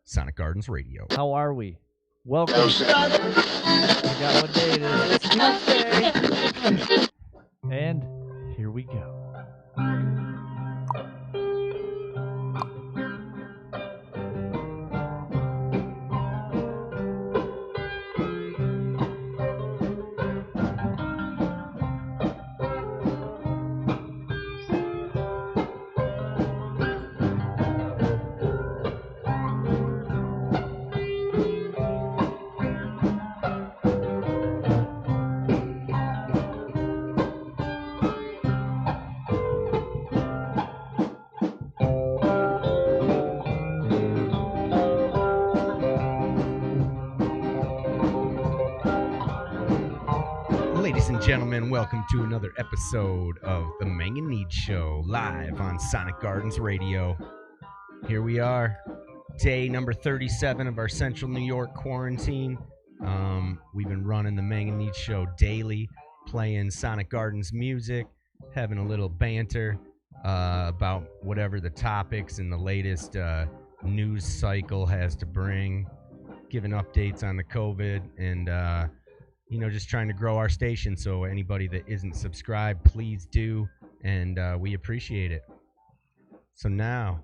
Sonic Gardens Radio. How are we? Welcome. I forgot what day it is. It's Tuesday. And here we go. Ladies and gentlemen, welcome to another episode of the mAng and Neads Show, live on Sonic Gardens Radio. Here we are, day number 37 of our Central New York quarantine. We've been running the mAng and Neads Show daily, playing Sonic Gardens music, having a little banter about whatever the topics and the latest news cycle has to bring, giving updates on the COVID, and just trying to grow our station. So anybody that isn't subscribed, please do, and we appreciate it. So now,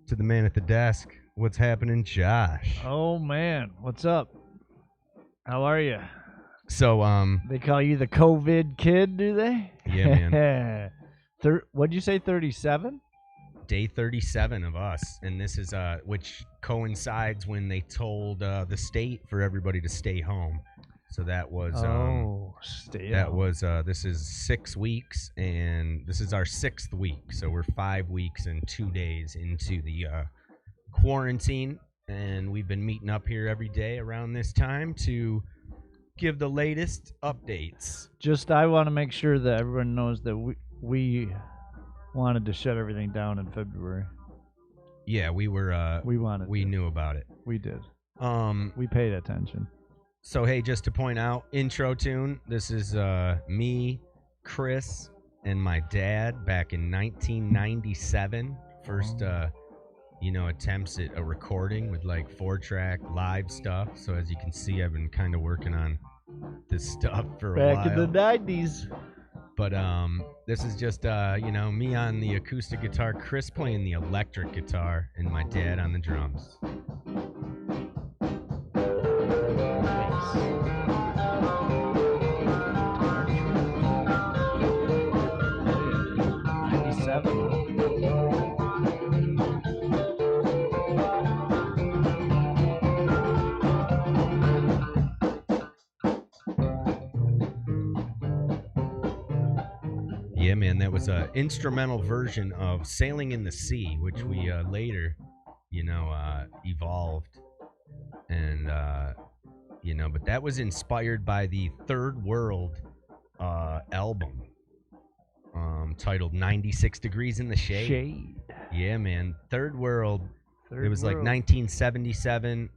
to the man at the desk, what's happening, Josh? Oh, man. What's up? How are you? So, They call you the COVID kid, do they? Yeah, man. What'd you say, 37? Day 37 of us, and this is, which coincides when they told the state for everybody to stay home. So that was this is 6 weeks, and this is our 6th week. So we're 5 weeks and 2 days into the quarantine, and we've been meeting up here every day around this time to give the latest updates. I want to make sure that everyone knows that we wanted to shut everything down in February. Yeah, we knew about it. We did. We paid attention. So, hey, just to point out, intro tune, this is me, Chris, and my dad back in 1997. First, attempts at a recording with, 4-track live stuff. So, as you can see, I've been kind of working on this stuff for a while. Back in the 90s. But this is just, me on the acoustic guitar, Chris playing the electric guitar, and my dad on the drums. 97. Yeah, man, that was an instrumental version of Sailing in the Sea, which we later, evolved. And, but that was inspired by the Third World album titled 96 Degrees in the Shade. Yeah, man. Third World. It was like 1977,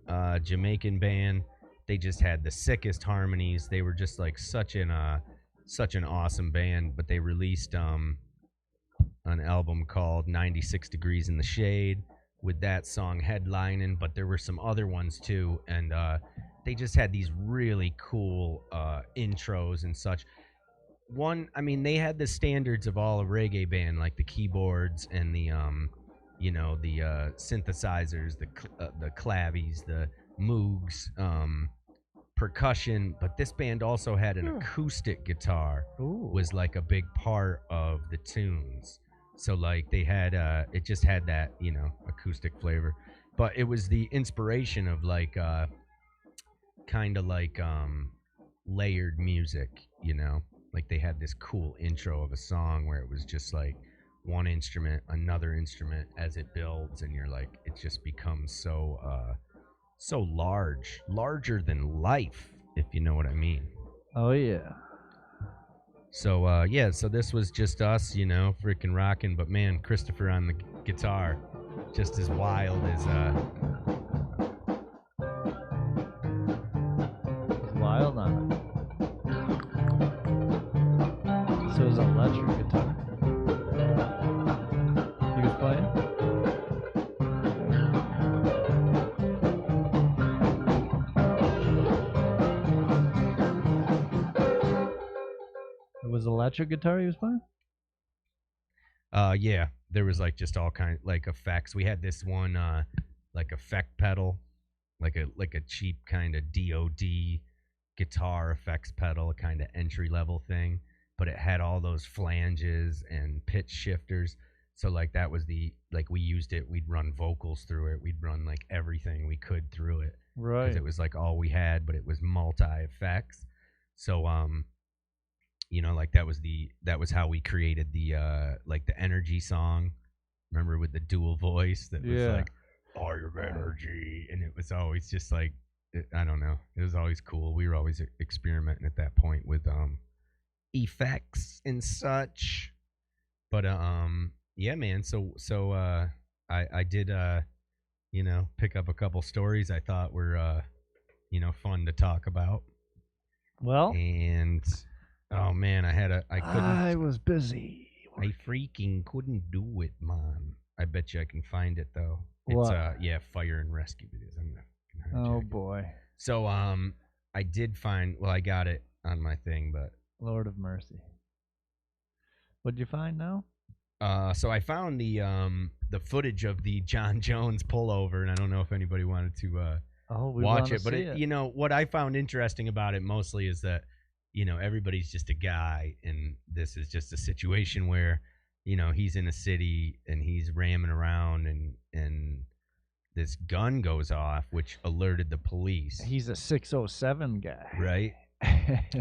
Jamaican band. They just had the sickest harmonies. They were just like such an awesome band, but they released an album called 96 Degrees in the Shade with that song headlining, but there were some other ones too, and they just had these really cool intros and such. They had the standards of all a reggae band, like the keyboards and the synthesizers, the clavies, the moogs, percussion, but this band also had an acoustic guitar. Was like a big part of the tunes. So like they had it just had that, acoustic flavor. But it was the inspiration of like kind of like layered music, Like they had this cool intro of a song where it was just like one instrument, another instrument as it builds, and you're like, it just becomes so larger than life, if you know what I mean. Oh, yeah. So, so this was just us, freaking rocking. But, man, Christopher on the guitar, just as wild as... Wild on it. So it was an electric guitar. He was playing? was electric guitar he was playing? Yeah, there was like just all kind like effects. We had this one like effect pedal, like a cheap kind of DOD guitar effects pedal, kind of entry level thing, but it had all those flanges and pitch shifters. So like that was like we used it. We'd run vocals through it. We'd run like everything we could through it, Right. because it was like all we had, but it was multi effects. So like that was how we created the like the energy song. Remember, with the dual voice that was like all your energy, and it was always just like I don't know. It was always cool. We were always experimenting at that point with effects and such. But yeah, man. So I did pick up a couple stories I thought were fun to talk about. Well, and oh man, I was busy. I freaking couldn't do it, man. I bet you I can find it though. What? It's fire and rescue videos. I'm gonna Oh hijack it. boy. So I did find, well, I got it on my thing, but Lord of mercy. What'd you find now? So I found the footage of the John Jones pullover, and I don't know if anybody wanted to watch it, but what I found interesting about it mostly is that everybody's just a guy, and this is just a situation where he's in a city and he's ramming around, and this gun goes off, which alerted the police. He's a 607 guy, right?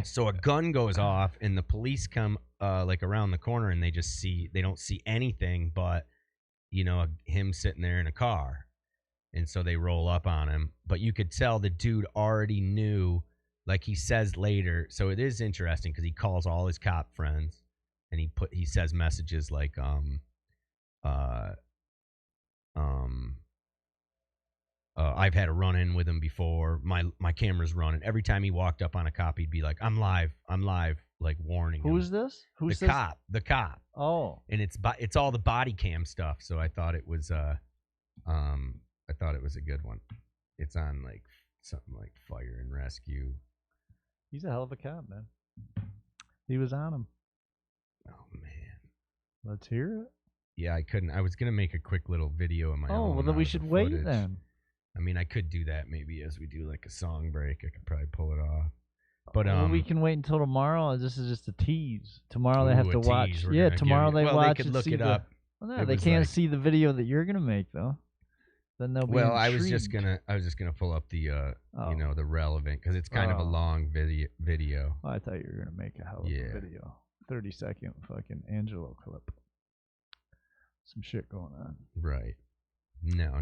So a gun goes off, and the police come like around the corner, and they don't see anything but him sitting there in a car. And so they roll up on him, but you could tell the dude already knew, like he says later. So it is interesting because he calls all his cop friends, and he says messages like I've had a run-in with him before. My camera's running. Every time he walked up on a cop, he'd be like, I'm live, like warning him. Who's this? Who's the this? cop? The cop. Oh. And it's all the body cam stuff. So I thought it was a good one. It's on like something like fire and rescue. He's a hell of a cop, man. He was on him. Oh man. Let's hear it. Yeah, I couldn't. I was gonna make a quick little video of my own. Oh, well then we should wait then. I mean, I could do that maybe as we do like a song break. I could probably pull it off. But we can wait until tomorrow. This is just a tease. Tomorrow they have to watch. Yeah, tomorrow they watch. They could look it up. Well, no, they can't see the video that you're gonna make though. Then they'll be intrigued. I was just gonna pull up the the relevant, because it's kind of a long video. Oh, I thought you were gonna make a hell of a video. 30-second fucking Angelo clip. Some shit going on. Right. No.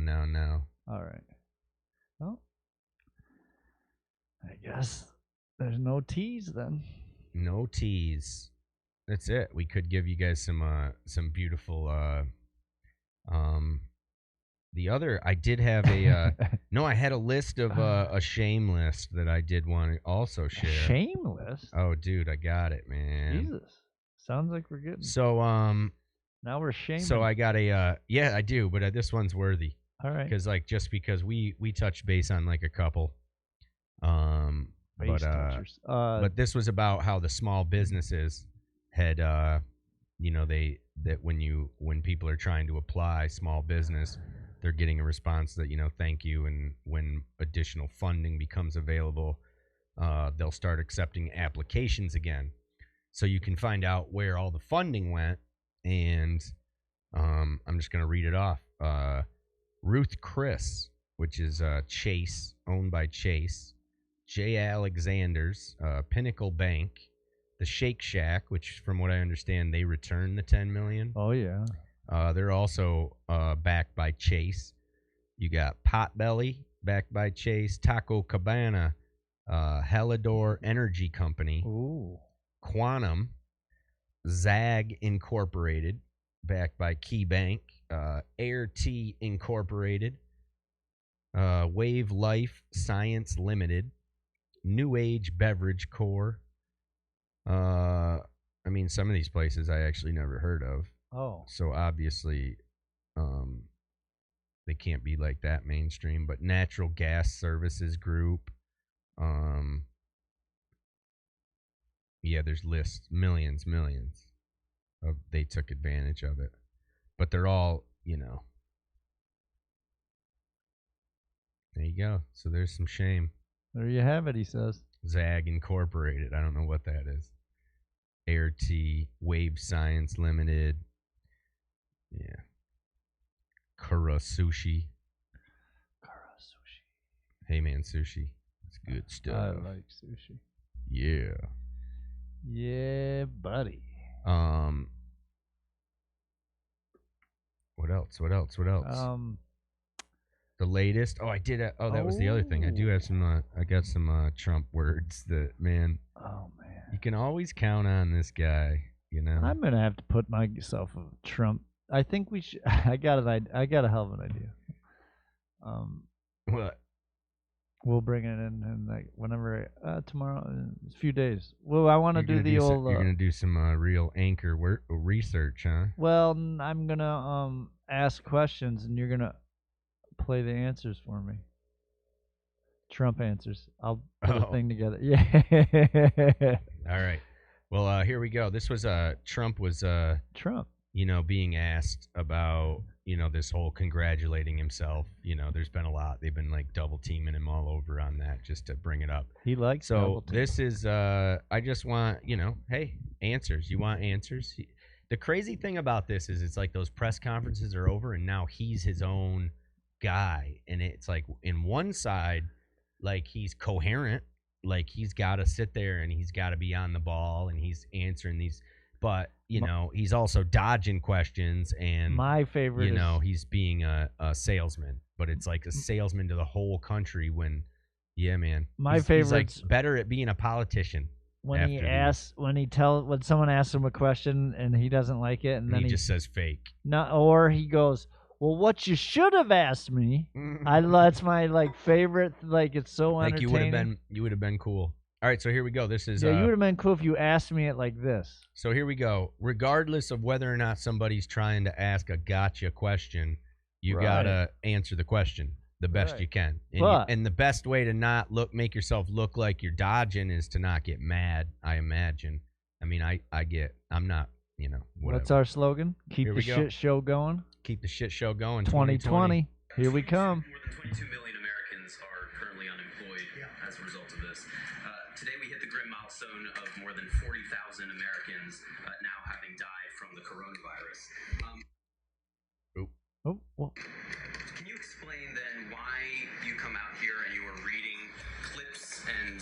All right. Well, I guess there's no tease then. No tease. That's it. We could give you guys some beautiful the other, I did have a no, I had a list of a shame list that I did want to also share. Shame list? Oh, dude, I got it, man. Jesus, sounds like we're getting. So now we're shaming. So I got a yeah, I do, but this one's worthy. All right. Because like just because we touched base on like a couple, but this was about how the small businesses had when people are trying to apply small business, they're getting a response that thank you, and when additional funding becomes available, they'll start accepting applications again. So you can find out where all the funding went, and I'm just going to read it off. Ruth Chris, which is Chase, owned by Chase, J. Alexander's, Pinnacle Bank, the Shake Shack, which from what I understand they returned the $10 million. Oh yeah. They're also backed by Chase. You got Potbelly, backed by Chase. Taco Cabana, Helidor Energy Company. Ooh. Quantum, Zag Incorporated, backed by Key Bank. Air T Incorporated. Wave Life Science Limited. New Age Beverage Corp. I mean, some of these places I actually never heard of. Oh. So obviously, they can't be like that mainstream. But Natural Gas Services Group, Yeah, there's lists, millions. They took advantage of it. But they're all, there you go. So there's some shame. There you have it, he says. Zag Incorporated. I don't know what that is. Air T, Wave Science Limited. Yeah. Kura Sushi. Hey man, sushi. It's good stuff. I like sushi. Yeah. Yeah, buddy. What else? The latest. Oh, I did. That was the other thing. I do have some. I got some Trump words that, man. Oh man. You can always count on this guy. I'm gonna have to put myself a Trump. I think we should. I got a hell of an idea. What? We'll bring it in like whenever tomorrow, in a few days. Well, I want to do the old. You're gonna do some real anchor research, huh? Well, I'm gonna ask questions, and you're gonna play the answers for me. Trump answers. I'll put a thing together. Yeah. All right. Well, here we go. This was Trump was Trump. Being asked about this whole congratulating himself. There's been a lot. They've been like double teaming him all over on that just to bring it up. He likes so this is I just want hey, answers. You want answers? The crazy thing about this is it's like those press conferences are over and now he's his own guy, and it's like in one side, like he's coherent, like he's got to sit there and he's got to be on the ball and he's answering these, but he's also dodging questions, and my favorite he's being a salesman, but it's like a salesman to the whole country when man, my favorite, he's like better at being a politician. When someone asks him a question and he doesn't like it, and then he just says fake. No, or he goes, "Well, what you should have asked me." That's my favorite. It's so entertaining. You would have been cool. All right, so here we go. This is you would have been cool if you asked me it like this. So here we go. Regardless of whether or not somebody's trying to ask a gotcha question, you gotta answer the question the best you can. And the best way to not make yourself look like you're dodging is to not get mad. I imagine. I mean, I'm not. Whatever. What's our slogan? Keep the shit show going. Keep the shit show going. 2020. Here we come. More than 22 million Americans are currently unemployed as a result of this. Today we hit the grim milestone of more than 40,000 Americans now having died from the coronavirus. Well. Can you explain then why you come out here and you are reading clips and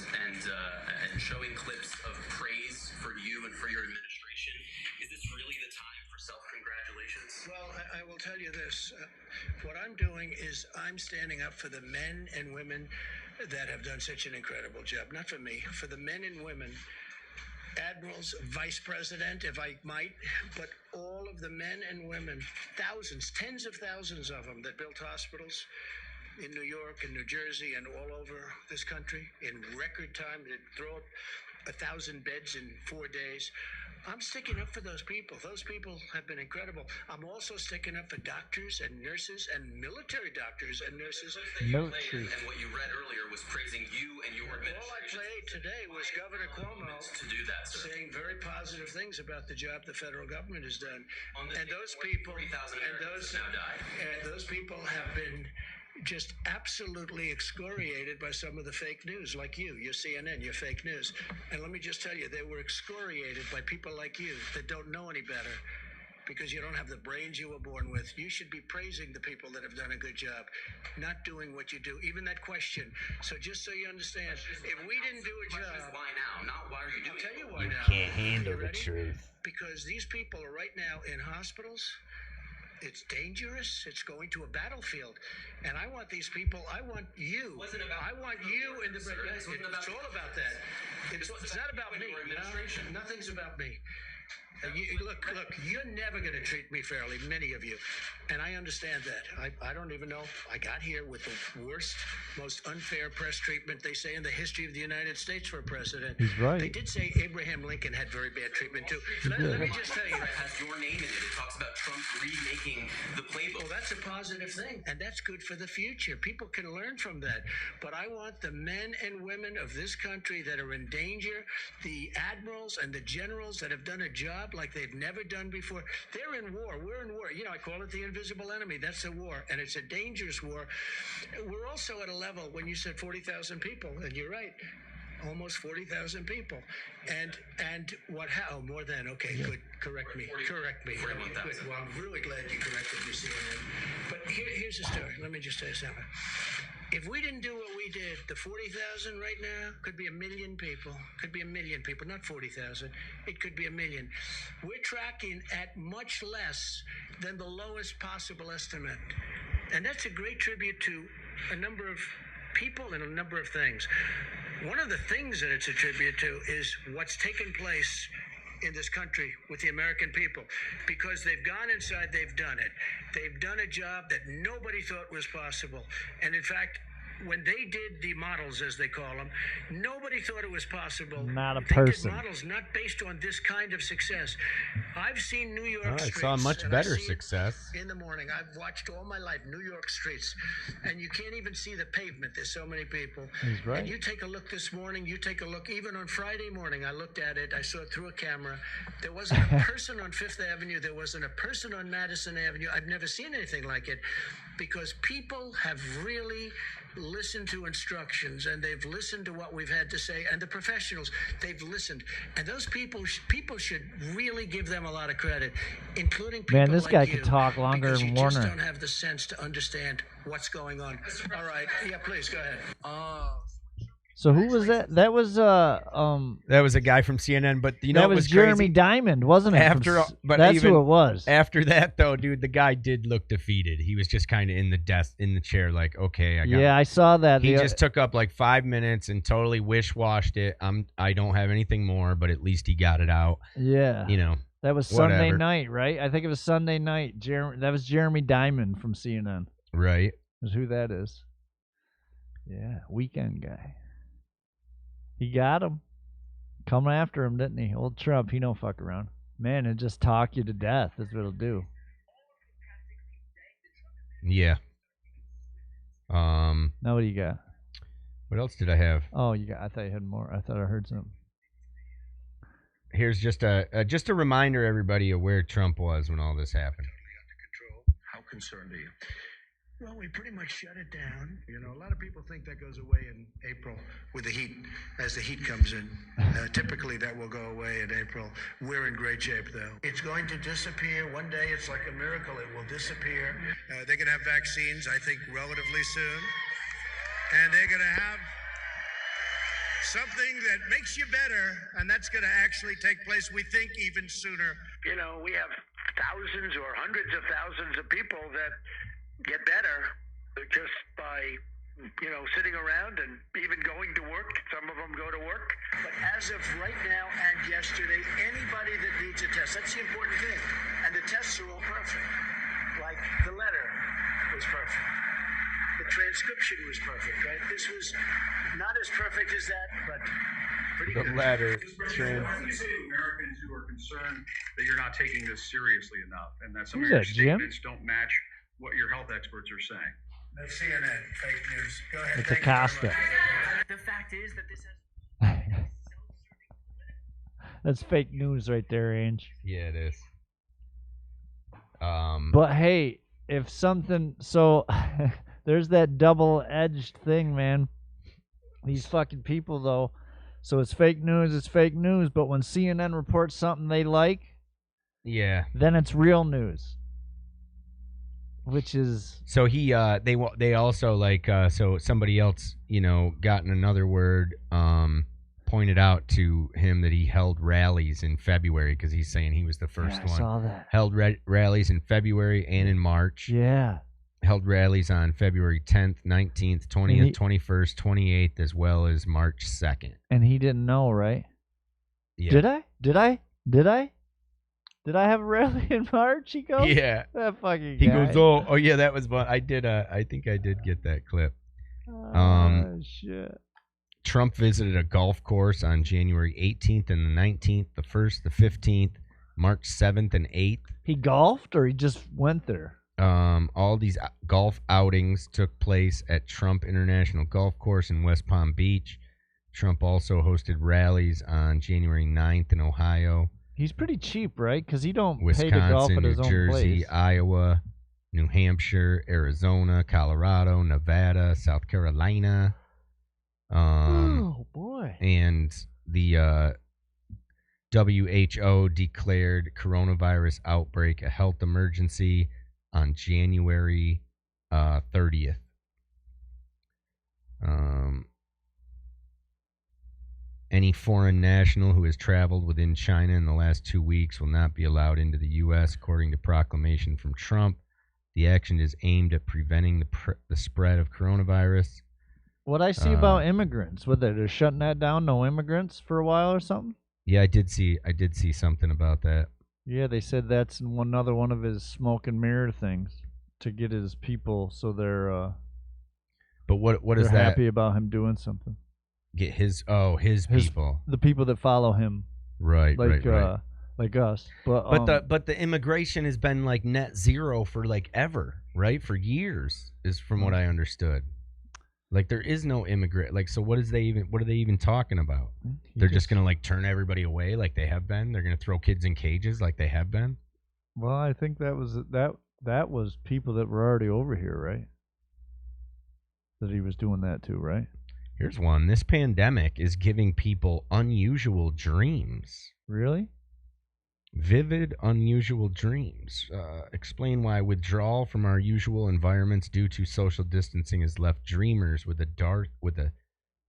showing clips of praise for you and for your administration? Is this really the time for self-congratulations? Well, I will tell you this. What I'm doing is I'm standing up for the men and women that have done such an incredible job. Not for me, for the men and women, admirals, vice president, if I might, but all of the men and women, thousands, tens of thousands of them that built hospitals in New York and New Jersey and all over this country in record time to throw up 1,000 beds in 4 days. I'm sticking up for those people. Those people have been incredible. I'm also sticking up for doctors and nurses and military doctors and nurses. Military. And what you read earlier was praising you and your administration. All I played today was Governor Cuomo to do that, sir. saying very positive things about the job the federal government has done. And those people, those people have been just absolutely excoriated by some of the fake news, like you, your CNN, your fake news. And let me just tell you, they were excoriated by people like you that don't know any better because you don't have the brains you were born with. You should be praising the people that have done a good job, not doing what you do. Even that question. So just so you understand, if we didn't do a job... Why now? Not why are you doing it? I'll tell you why now. You can't handle the truth. Because these people are right now in hospitals. It's dangerous. It's going to a battlefield. And I want these people, I want you. I want you in the... It's all about that. It's not about me. No, nothing's about me. Look, you're never going to treat me fairly, many of you. And I understand that. I don't even know. I got here with the worst, most unfair press treatment, they say, in the history of the United States for a president. He's right. They did say Abraham Lincoln had very bad treatment, too. Let me just tell you. That has your name in it. It talks about Trump remaking the playbook. Well, that's a positive thing, and that's good for the future. People can learn from that. But I want the men and women of this country that are in danger, the admirals and the generals that have done a job like they've never done before. They're in war. We're in war. You know, I call it the invisible enemy. That's a war, and it's a dangerous war. We're also at a level, when you said 40,000 people, and you're right, almost 40,000 people. And what, how, more than, okay, good, correct me. Good. Well, I'm really glad you corrected me, CNN. But here's the story. Let me just tell you something. If we didn't do what we did, the 40,000 right now could be 1 million people. Could be 1 million people, not 40,000. It could be 1 million. We're tracking at much less than the lowest possible estimate. And that's a great tribute to a number of people and a number of things. One of the things that it's a tribute to is what's taken place in this country with the American people, because they've gone inside, they've done it. They've done a job that nobody thought was possible. And in fact, when they did the models, as they call them, nobody thought it was possible. Not a They person. did models not based on this kind of success. I've seen New York I streets. saw much and I better see it success. in the morning. I've watched all my life New York streets, and you can't even see the pavement. There's so many people. He's right. And you take a look this morning, you take a look, even on Friday morning, I looked at it, I saw it through a camera. There wasn't a person on Fifth Avenue, there wasn't a person on Madison Avenue. I've never seen anything like it, because people have really listened to instructions, and they've listened to what we've had to say, and the professionals, they've listened. And those people should really give them a lot of credit, including people Man, this like guy you, could talk longer because than you Warner. just don't have the sense to understand what's going on. All right. Yeah, please, go ahead. So who was that? That was That was a guy from CNN, but you know that what was was Jeremy crazy? Diamond, wasn't it? After all- but that's even who it was. After that, though, dude, the guy did look defeated. He was just kind of in the chair, like, okay, I got Yeah, I saw that. He just took up like 5 minutes and totally wish-washed it. I don't have anything more, but at least he got it out. Yeah. You know, That was Sunday whatever. night, right? I think it was Sunday night. That was Jeremy Diamond from CNN. right? Is who that is. Yeah, weekend guy. He got him. Coming after him, didn't he? Old Trump, he don't fuck around. Man, it just talk you to death. That's what it'll do. Yeah. Now what do you got? What else did I have? Oh, you got. I thought you had more. I thought I heard something. Here's just a reminder, everybody, of where Trump was when all this happened. How concerned are you? Well, we pretty much shut it down. You know, a lot of people think that goes away in April with the heat, as the heat comes in. Typically, that will go away in April. We're in great shape, though. It's going to disappear. One day, it's like a miracle. It will disappear. They're going to have vaccines, I think, relatively soon. And they're going to have something that makes you better, and that's going to actually take place, we think, even sooner. You know, we have thousands or hundreds of thousands of people that get better just by, you know, sitting around and even going to work. Some of them go to work. But as of right now and yesterday, anybody that needs a test, that's the important thing. And the tests are all perfect. Like the letter was perfect. The transcription was perfect, right? This was not as perfect as that, but pretty The good. letter. What do you say to Americans who are concerned that you're not taking this seriously enough, and that some Who's of your that, Jim? statements don't match what your health experts are saying? That's CNN, fake news. Go ahead. It's Thank you very Acosta. much. The fact is that this has That's fake news right there, Ange. Yeah, it is. But hey, if something, so there's that double-edged thing, man. These fucking people, though. So it's fake news, but when CNN reports something they like, yeah. then it's real news. Which is So they also like so somebody else, you know, gotten another word pointed out to him that he held rallies in February, because he's saying he was the first I one. saw that. Held rallies in February and in March. Yeah. Held rallies on February 10th, 19th, 20th, 21st, 28th, as well as March 2nd. And he didn't know, right? Yeah. Did I? Did I have a rally in March? He goes, Yeah. that fucking He guy. goes, oh yeah, that was fun. I think I did get that clip. Shit. Trump visited a golf course on January 18th and the 19th, the 1st, the 15th, March 7th and 8th. He golfed or he just went there? All these golf outings took place at Trump International Golf Course in West Palm Beach. Trump also hosted rallies on January 9th in Ohio, He's pretty cheap, right? Because he don't pay to golf Wisconsin, at New his own Jersey, place. Iowa, New Hampshire, Arizona, Colorado, Nevada, South Carolina. Oh, boy. And the WHO declared coronavirus outbreak a health emergency on January 30th. Any foreign national who has traveled within China in the last 2 weeks will not be allowed into the U.S., according to proclamation from Trump. The action is aimed at preventing the spread of coronavirus. What I see about immigrants, they're shutting that down, no immigrants for a while or something? Yeah, I did see something about that. Yeah, they said that's another one of his smoke and mirror things to get his people so they're But what is they're that? happy about him doing something. Get his people. The people that follow him. Right, like right. Like us. But the immigration has been like net zero for like ever, right? For years, is from what I understood. Like there is no immigrant. Like, so what are they even talking about? They're just gonna like turn everybody away like they have been. They're gonna throw kids in cages like they have been. Well, I think that was people that were already over here, right? That he was doing that to, right? Here's one. This pandemic is giving people unusual dreams. Really? Vivid, unusual dreams. Explain why withdrawal from our usual environments due to social distancing has left dreamers with a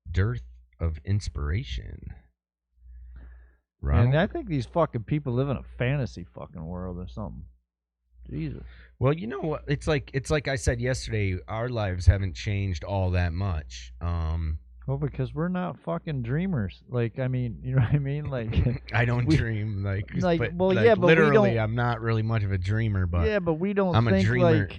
dearth of inspiration. And I think these fucking people live in a fantasy fucking world or something. Jesus. Well, you know what? It's like I said yesterday. Our lives haven't changed all that much. Well, because we're not fucking dreamers. Like, I mean, you know what I mean? Like, I don't dream. But literally, I'm not really much of a dreamer. But yeah, but we don't. I'm think a dreamer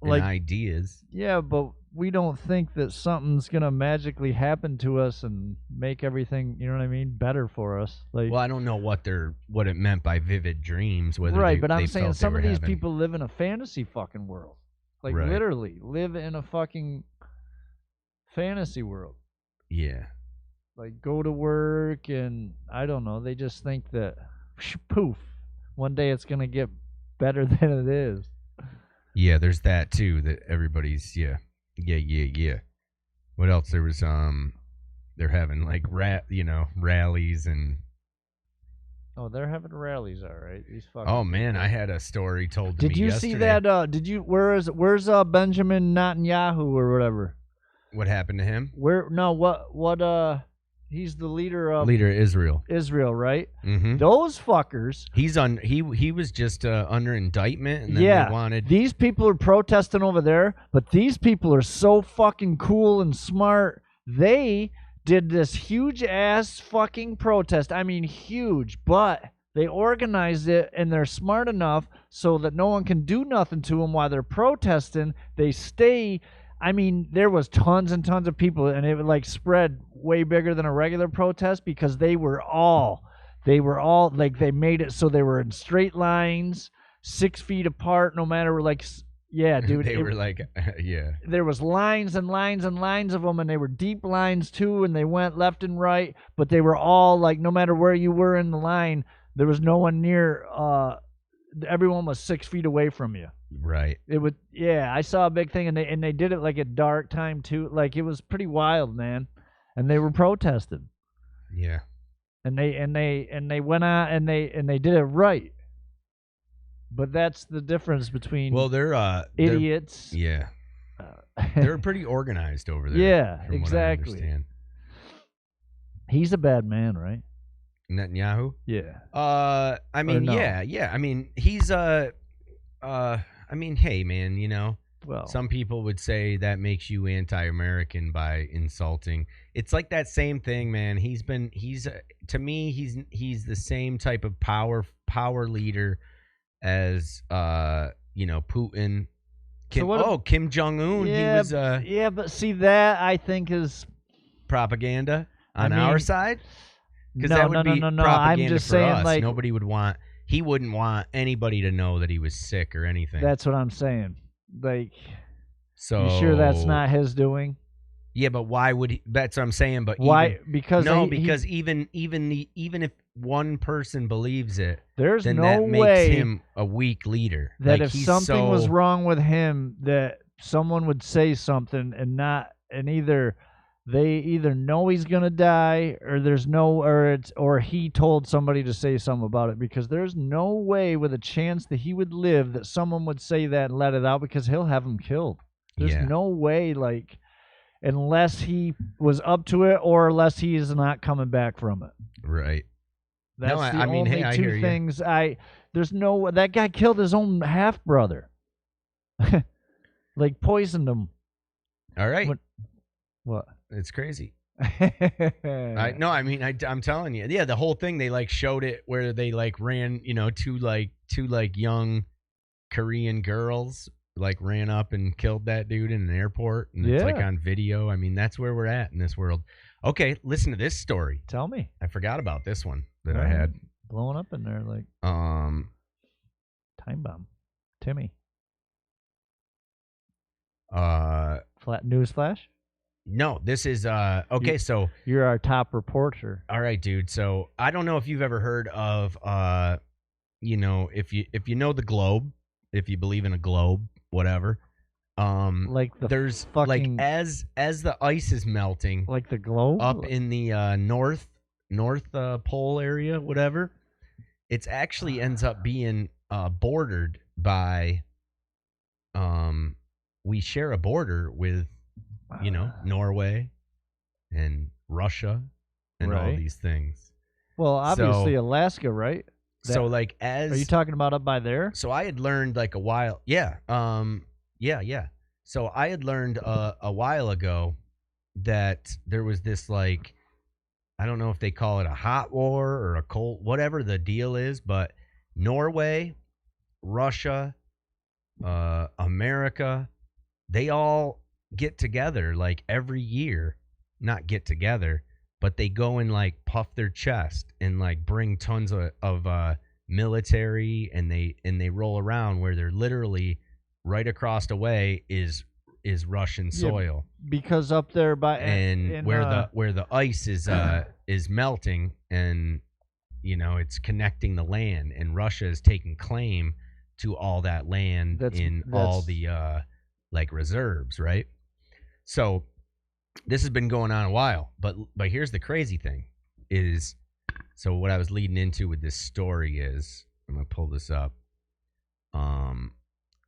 like ideas. Yeah, but we don't think that something's gonna magically happen to us and make everything, you know what I mean, better for us. Like, well, I don't know what it meant by vivid dreams. Whether right, they, but I'm they saying felt some they of were these having... people live in a fantasy fucking world. Like, right. Literally live in a fucking fantasy world. Yeah. Like, go to work and I don't know. They just think that poof, one day it's gonna get better than it is. Yeah, there's that too. That everybody's yeah. What else? There was they're having like rallies and. Oh, they're having rallies, all right. These fucking. Oh man, I had a story told to me. Did you yesterday. see that? Did you? Where's Benjamin Netanyahu or whatever? What happened to him? He's the leader of Israel. Israel, right? Mm-hmm. Those fuckers. He was just under indictment, and then they wanted. These people are protesting over there, but these people are so fucking cool and smart. They did this huge ass fucking protest. I mean, huge, but they organized it, and they're smart enough so that no one can do nothing to them while they're protesting. They stay. I mean, there was tons and tons of people, and it would like spread way bigger than a regular protest because they were all like, they made it so they were in straight lines, 6 feet apart, no matter like, yeah, dude. They were like, yeah. There was lines and lines and lines of them, and they were deep lines too, and they went left and right, but they were all like, no matter where you were in the line, there was no one near, everyone was 6 feet away from you. Right. It would, yeah. I saw a big thing, and they did it like at dark time too. Like, it was pretty wild, man. And they were protesting. Yeah. And they went out and they did it right. But that's the difference between they're idiots. They're pretty organized over there. Yeah, from exactly. What I understand. He's a bad man, right? Netanyahu? Yeah. I mean, no? yeah. I mean, he's I mean, hey, man, Well, Some people would say that makes you anti-American by insulting. It's like that same thing, man. To me, he's the same type of power leader as Putin. Kim Jong Un. yeah, He was yeah, but see that I think is propaganda on I our mean, side. Because no, that would be no. I'm propaganda just for saying, us. like, He wouldn't want anybody to know that he was sick or anything. that's what I'm saying. Like, So you sure that's not his doing? Yeah, but why would he? That's what I'm saying. But Why? Because even if one person believes it, there's then no that makes way him a weak leader. that Like, if he's something was so- wrong with him, that someone would say something and either they either know he's gonna die or he told somebody to say something about it, because there's no way with a chance that he would live that someone would say that and let it out, because he'll have him killed. There's Yeah. no way, like, unless he was up to it or unless he is not coming back from it. right. That's No, the I mean, only hey, I hear two you. things there's no that guy killed his own half brother. Like, poisoned him. All right, What? it's crazy. I'm telling you, yeah, the whole thing, they like showed it where they like ran, two young Korean girls like ran up and killed that dude in an airport, and it's like Yeah. on video. I mean, that's where we're at in this world. Okay, listen to this story. Tell me. I forgot about this one that I Right. had. Blowing up in there like Um, time bomb. Timmy. flat News flash? no, this is okay. So You're our top reporter. all right, dude. So I don't know if you've ever heard of if you know the globe, if you believe in a globe, whatever. Like the There's fucking like as the ice is melting like the globe? up in the north pole area, whatever, it's actually ends up being bordered by we share a border with Norway and Russia and all Right. these things. Well, obviously So- Alaska, right? So like as Are you talking about up by there? So I had learned like a while, yeah. So I had learned a while ago that there was this, like, I don't know if they call it a hot war or a cold, whatever the deal is, but Norway, Russia, America, they all get together like every year. Not get together, but they go and like puff their chest and like bring tons of military, and they roll around where they're literally right across the way is Russian soil. Because up there by And where the ice is melting, and it's connecting the land, and Russia is taking claim to all that land all the like reserves, right? So this has been going on a while, but here's the crazy thing is, so what I was leading into with this story is, I'm gonna pull this up.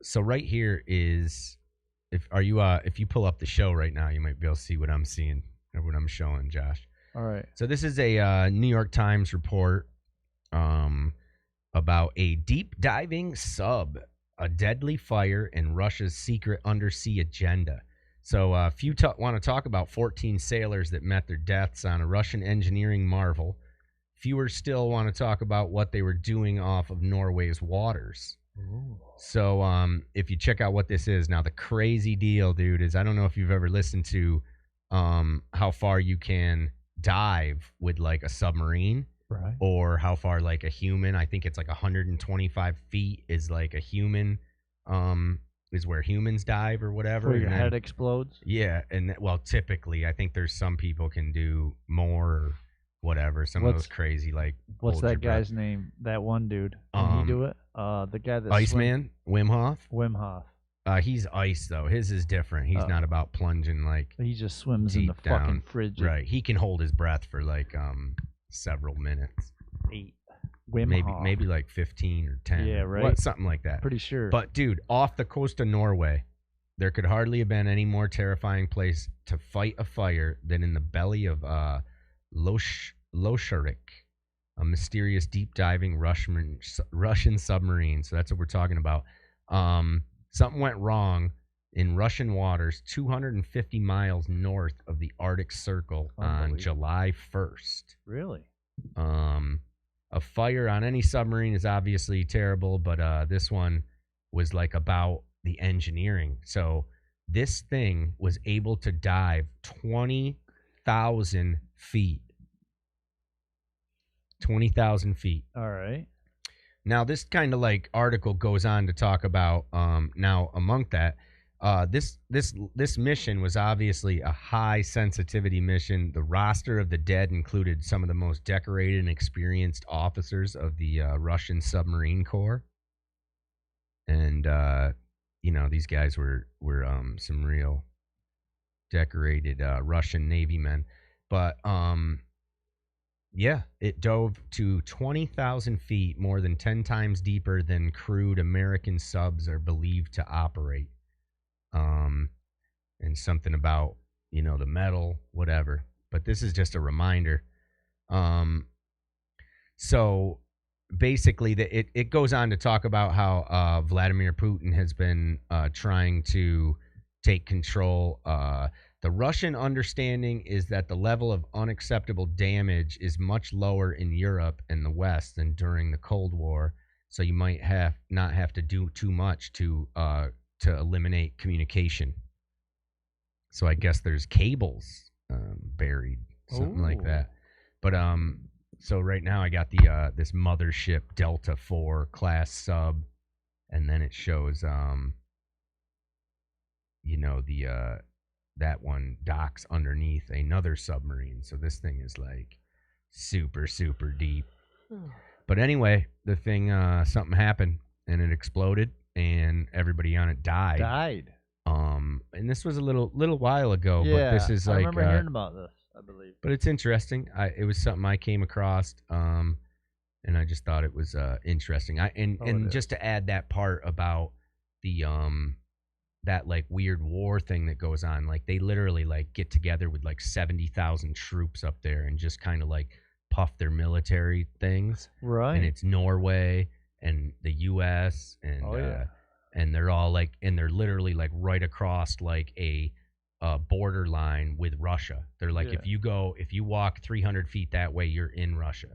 So right here is, if you pull up the show right now, you might be able to see what I'm seeing or what I'm showing, Josh. All right. So this is a New York Times report about a deep diving sub, a deadly fire, and Russia's secret undersea agenda. So if you want to talk about 14 sailors that met their deaths on a Russian engineering marvel, fewer still want to talk about what they were doing off of Norway's waters. Ooh. So if you check out what this is, now the crazy deal, dude, is I don't know if you've ever listened to how far you can dive with like a submarine, Right. or how far like a human, I think it's like 125 feet is like a human, is where humans dive or whatever. Where your and then- head explodes. Yeah, and well, typically I think there's some people can do more or whatever. Some of What's- those crazy like. What's hold your that guy's breath. name? That one dude. Can he do it? The guy that Iceman, Wim Hof. Wim Hof. He's ice though. His is different. He's not about plunging like He just swims in the deep down. fucking fridge. Right. He can hold his breath for like several minutes. 8. Wim Hof. Maybe like 15 or 10. Yeah, right. Something like that. Pretty sure. But dude, off the coast of Norway, there could hardly have been any more terrifying place to fight a fire than in the belly of Losharik, a mysterious deep diving Russian submarine. So that's what we're talking about. Something went wrong in Russian waters 250 miles north of the Arctic Circle on July 1st. Really? A fire on any submarine is obviously terrible, but this one was like about the engineering. So this thing was able to dive 20,000 feet. 20,000 feet. All right. Now, this kind of like article goes on to talk about now among that, this mission was obviously a high sensitivity mission. The roster of the dead included some of the most decorated and experienced officers of the Russian submarine corps, and these guys were some real decorated Russian Navy men, but yeah, it dove to 20,000 feet, more than 10 times deeper than crewed American subs are believed to operate. And something about, the metal, whatever. But this is just a reminder. So basically, it goes on to talk about how Vladimir Putin has been trying to take control. The Russian understanding is that the level of unacceptable damage is much lower in Europe and the West than during the Cold War. So you might not have to do too much to eliminate communication. So I guess there's cables buried, something like that. But so right now I got the this mothership Delta IV class sub, and then it shows that one docks underneath another submarine. So this thing is like super, super deep. But anyway, the thing, something happened and it exploded and everybody on it died. And this was a little while ago, but this is like, I remember hearing about this, I believe. But it's interesting. It was something I came across, and I just thought it was interesting. Just to add that part about the that like weird war thing that goes on, like they literally like get together with like 70,000 troops up there and just kind of like puff their military things. Right. And it's Norway and the U.S. and and they're all like, and they're literally like right across like a borderline with Russia. They're like, if you walk 300 feet that way, you're in Russia.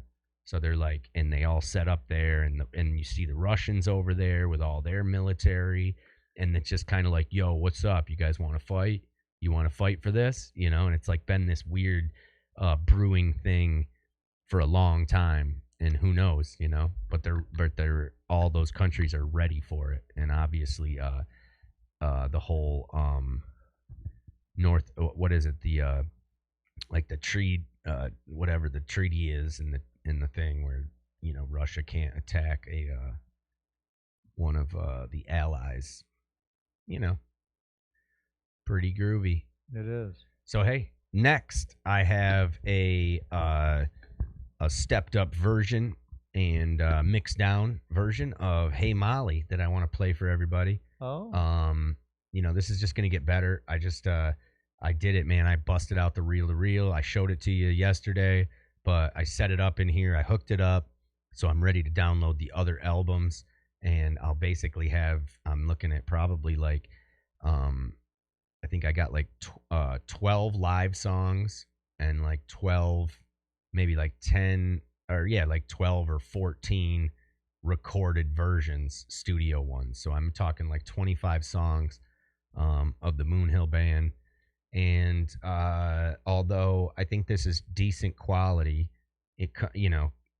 So they're like, and they all set up there, and you see the Russians over there with all their military, and it's just kind of like, yo, what's up? You guys want to fight? You want to fight for this? And it's like been this weird brewing thing for a long time, and who knows, but they're all those countries are ready for it, and obviously the whole north, what is it, the like the treaty, whatever the treaty is in the thing where Russia can't attack one of the allies. Pretty groovy. It is. So hey, next I have a stepped up version and mixed down version of Hey Molly that I want to play for everybody. This is just gonna get better. I did it, man. I busted out the reel to reel. I showed it to you yesterday, but I set it up in here. I hooked it up, so I'm ready to download the other albums, and I'll basically I'm looking at probably like, I think I got like 12 live songs and like 12, maybe like 10, or like 12 or 14 recorded versions, studio ones. So I'm talking like 25 songs of the Moonhill Band. And although I think this is decent quality,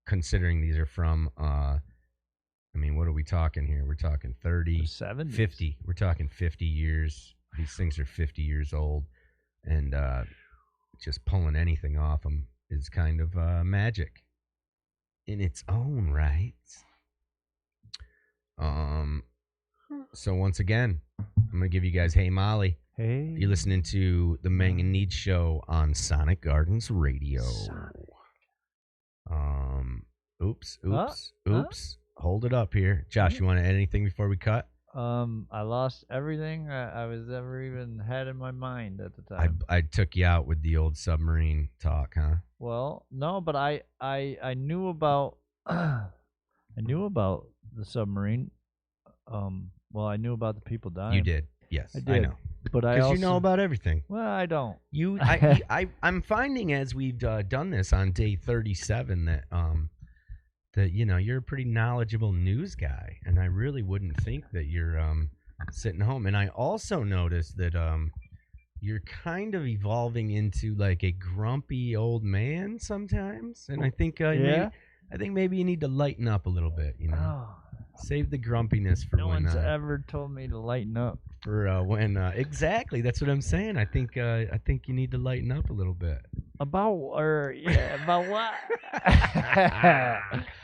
considering these are from, what are we talking here? We're talking 30, 70s. 50. We're talking 50 years. These things are 50 years old. And just pulling anything off them is kind of magic in its own right. So once again, I'm going to give you guys Hey Molly. Hey. You're listening to the Mang and Neads Show on Sonic Gardens Radio. Oops. Hold it up here. Josh, you want to add anything before we cut? I lost everything I was ever even had in my mind at the time. I took you out with the old submarine talk, huh? Well, no, but I knew about I knew about the submarine. I knew about the people dying. You did. Yes, I I did. know. But I Because also you know about everything. Well, I don't. I'm finding as we've done this on day 37 that you're a pretty knowledgeable news guy, and I really wouldn't think that you're sitting home. And I also noticed that you're kind of evolving into like a grumpy old man sometimes, and I think maybe you need to lighten up a little bit. Oh, Save the grumpiness for no when one's ever told me to lighten up. for when exactly that's what I'm saying. I think you need to lighten up a little bit. About what?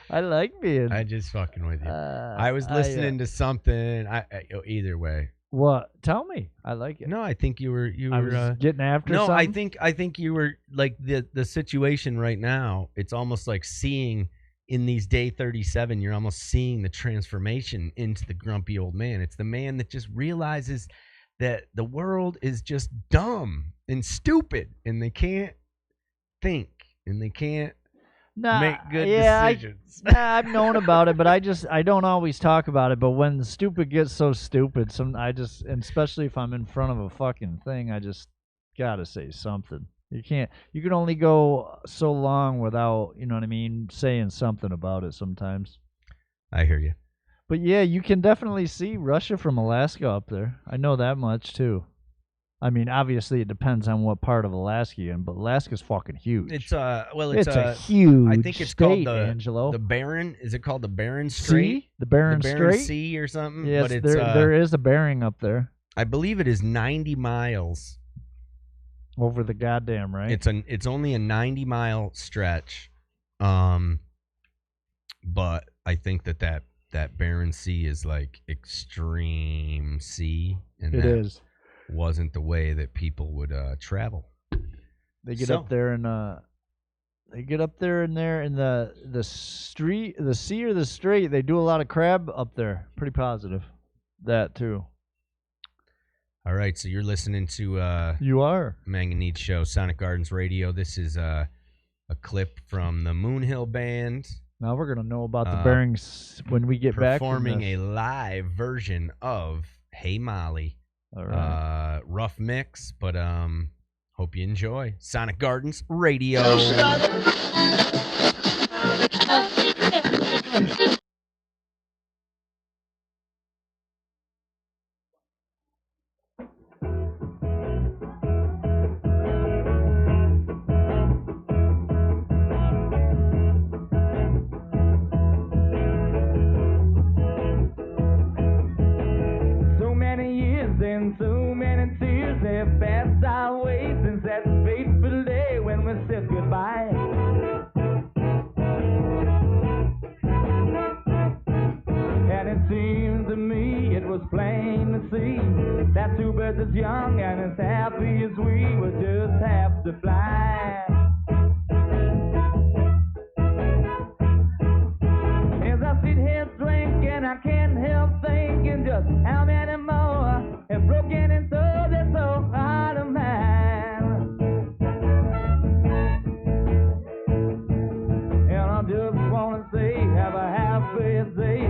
I like being. I just fucking with you. I was listening to something. Either way. What? Tell me. I like it. No, I think you were. I was getting after. No, something? I think you were like the situation right now. It's almost like seeing in these day 37. You're almost seeing the transformation into the grumpy old man. It's the man that just realizes that the world is just dumb and stupid, and they can't think, and they can't make good decisions. I've known about it, but I don't always talk about it. But when the stupid gets so stupid, and especially if I'm in front of a fucking thing, I just gotta say something. You can only go so long without, you know what I mean, saying something about it sometimes. I hear you. But yeah, you can definitely see Russia from Alaska up there. I know that much too. I mean, obviously it depends on what part of Alaska you're in, but Alaska's fucking huge. It's it's a huge I think it's state, called Angelo. the Barren. Is it called the Barren Strait? The Barren Strait? Sea or something? Yes, but it's, there is a bearing up there. I believe it is 90 miles. Over the goddamn, right? It's only a 90-mile stretch. But I think that Barren Sea is like extreme sea, and it is. Wasn't the way that people would travel. They get up there and there in the sea or the strait. They do a lot of crab up there. Pretty positive that too. All right, so you're listening to you are mAng and Neads Show, Sonic Gardens Radio. This is a clip from the Moonhill Band. Now we're gonna know about the bearings when we get back. Performing a live version of "Hey Molly." All right. Rough mix, but hope you enjoy. Sonic Gardens Radio. And so many tears have passed our way since that fateful day when we said goodbye. And it seemed to me it was plain to see that two birds as young and as happy as we would just have to fly. As I sit here drinking, I can't help thinking just how many more have broken into this so hard of mine. And I just want to say, have a happy day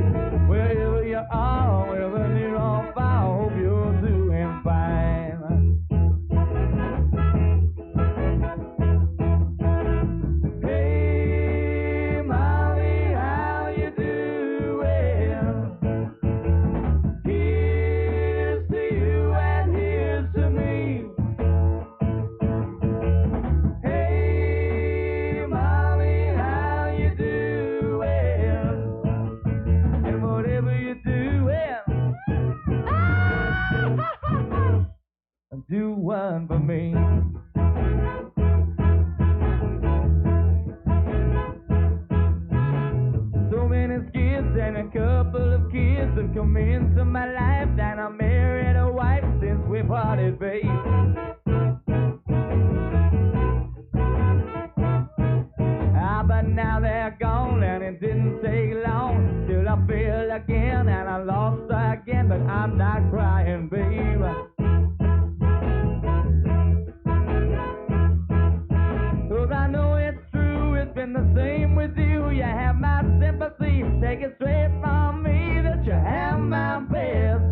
wherever you are, wherever near or far. Hope you're doing fine. Hey, Molly, how you doing? Here's to you and here's to me. Hey, Molly, how you doing? And whatever you're doing, do one for me. So many skids and a couple of kids have come into my life, and I married a wife since we parted, babe. But now they're gone, and it didn't take long till I fell again, and I lost her again, but I'm not crying, babe. 'Cause I know it's true, it's been the same with you. You have my sympathy, take it straight from me that you have my best.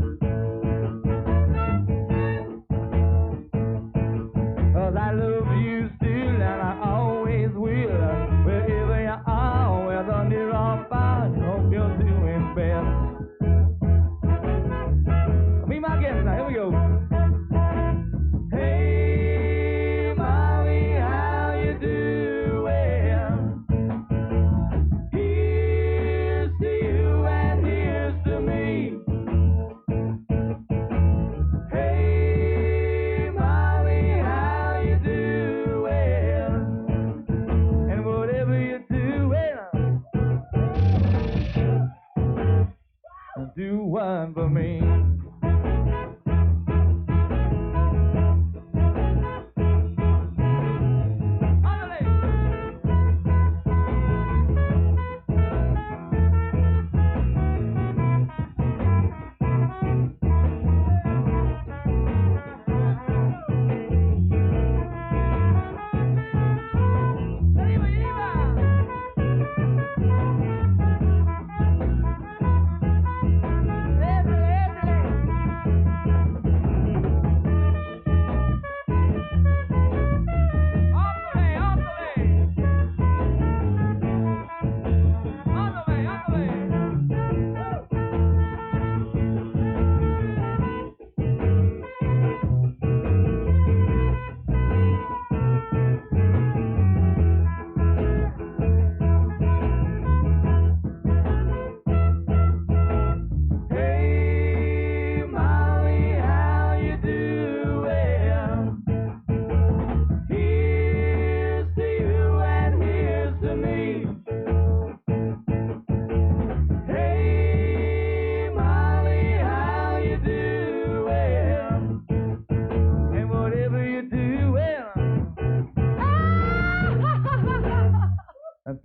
one for me.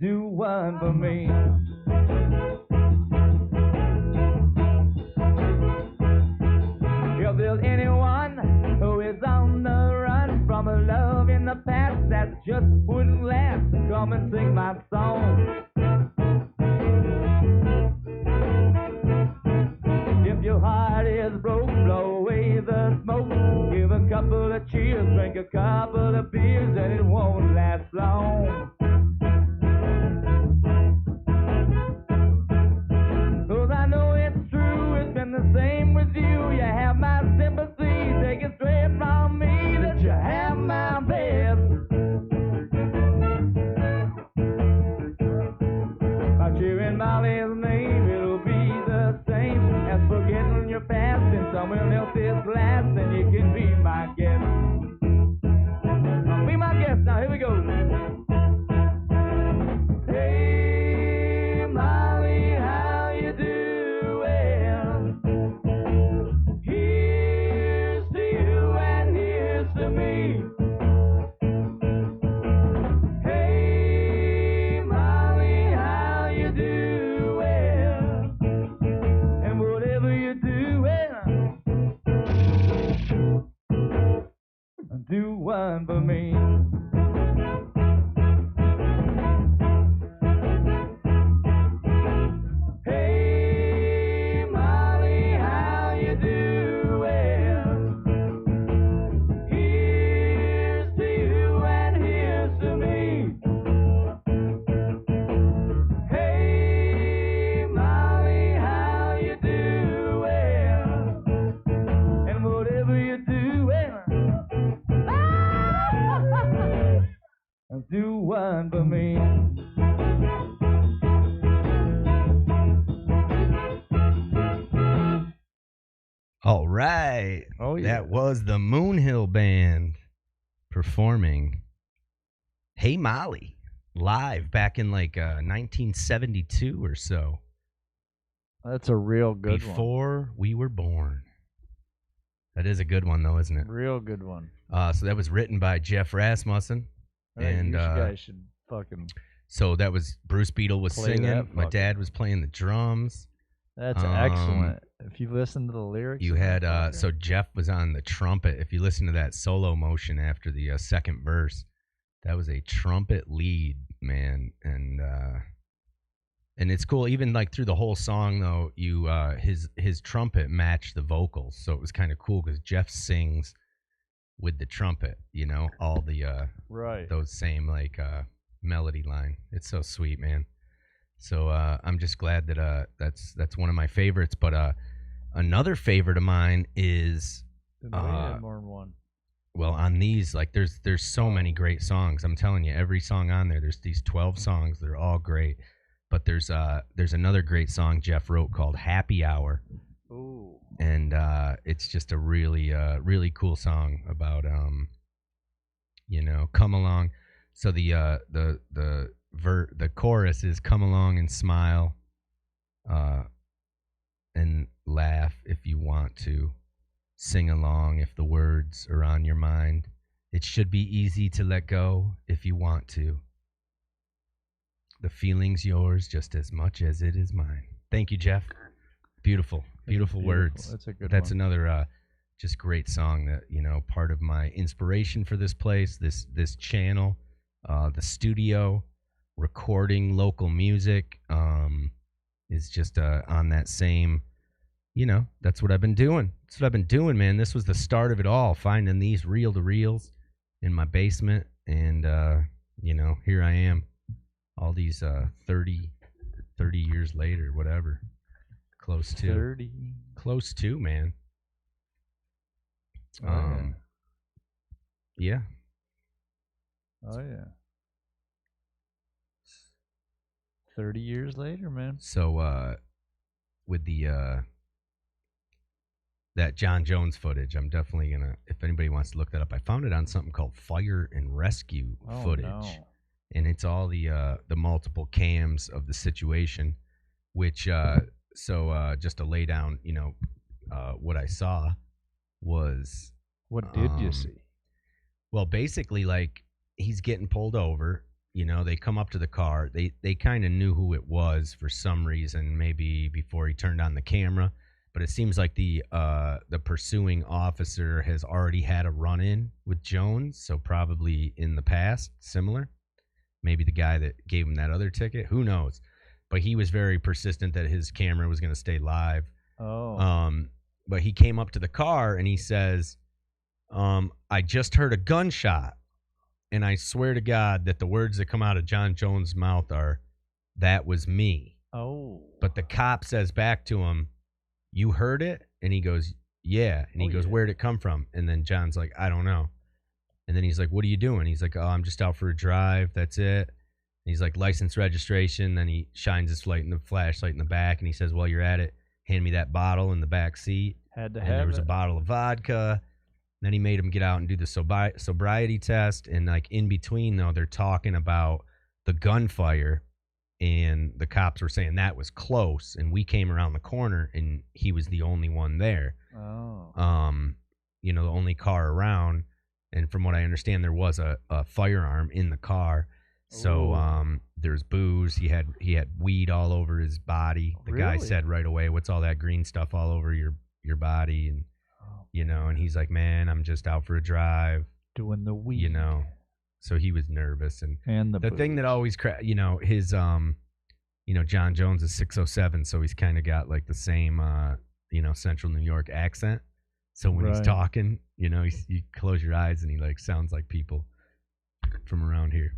Do one for me. If there's anyone who is on the run from a love in the past that just wouldn't last, come and sing my song. If your heart is broke, blow away the smoke. Give a couple of cheers, drink a couple of beers, and it won't last long. The same with you, you have my sympathy, take it straight from me that you have my best. By cheering Molly's name, it'll be the same as forgetting your past in someone else's glass, and you can be my guest. Be my guest now, here we go. Hey, Molly, how you doing? Do one for me. Hey, Molly, how you doing? Here's to you and here's to me. Hey, Molly, how you doing? And whatever you're doing, do one for me. All right. Oh, yeah. That was the Moonhill Band performing Hey Molly live back in like 1972 or so. That's a real good one. Before we were born. That is a good one, though, isn't it? Real good one. So that was written by Jeff Rasmussen. Right, and you guys should fucking. So that was Bruce Beetle was play singing. that My dad was playing the drums. That's excellent. If you listen to the lyrics, you had so Jeff was on the trumpet. If you listen to that solo motion after the second verse, that was a trumpet lead, man, and it's cool. Even like through the whole song, though, you his trumpet matched the vocals, so it was kind of cool because Jeff sings with the trumpet, you know, all the right those same like melody line. It's so sweet, man. So I'm just glad that that's one of my favorites. But another favorite of mine is more than one. Well, on these, like there's so many great songs. I'm telling you, every song on there's these 12 songs. They're all great. But there's another great song Jeff wrote called Happy Hour. Ooh. And it's just a really cool song about come along. So the chorus is come along and smile, and laugh if you want to. Sing along if the words are on your mind. It should be easy to let go if you want to. The feeling's yours just as much as it is mine. Thank you, Jeff. Beautiful words. That's a good That's one. another just great song that, part of my inspiration for this place, this channel, the studio, recording local music, is just on that same, that's what I've been doing. That's what I've been doing, man. This was the start of it all, finding these reel-to-reels in my basement, and, here I am, all these 30 years later, whatever. Close to. 30. Close to, man. Oh, Yeah. Oh, yeah. 30 years later, man. So, with the that John Jones footage, I'm definitely gonna, if anybody wants to look that up, I found it on something called Fire and Rescue footage, and it's all the multiple cams of the situation, which just to lay down, what I saw was. What did you see? Well, basically, like, he's getting pulled over. They come up to the car. They kind of knew who it was for some reason, maybe before he turned on the camera. But it seems like the pursuing officer has already had a run-in with Jones, so probably in the past, similar. Maybe the guy that gave him that other ticket. Who knows? But he was very persistent that his camera was going to stay live. Oh. But he came up to the car and he says, I just heard a gunshot. And I swear to God that the words that come out of John Jones' mouth are, "That was me." Oh. But the cop says back to him, "You heard it?" And he goes, "Yeah." And he goes, yeah. "Where'd it come from?" And then John's like, "I don't know." And then he's like, "What are you doing?" He's like, "Oh, I'm just out for a drive. That's it." And he's like, "License, registration." Then he shines his flashlight in the back, and he says, "While you're at it, hand me that bottle in the back seat." Had to And have there was it. a bottle of vodka. Then he made him get out and do the sobriety test. And, like, in between, though, they're talking about the gunfire. And the cops were saying that was close. And we came around the corner, and he was the only one there. Oh. The only car around. And from what I understand, there was a firearm in the car. So there's booze. He had weed all over his body. The guy Really? said right away, "What's all that green stuff all over your body?" And and he's like, "Man, I'm just out for a drive." Doing the weed. So he was nervous. And the thing that always, his, John Jones is 607, so he's kind of got like the same, Central New York accent. So when he's talking, you close your eyes and he like sounds like people from around here.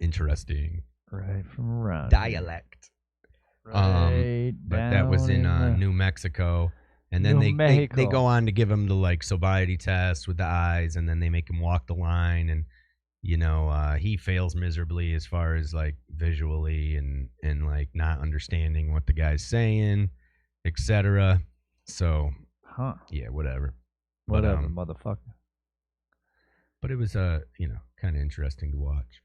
Interesting. Right from around. Dialect. Right. But that was in New Mexico. And then they go on to give him the like sobriety test with the eyes, and then they make him walk the line, and he fails miserably as far as like visually and like not understanding what the guy's saying, etc. So yeah, whatever. Whatever, motherfucker. But it was kind of interesting to watch.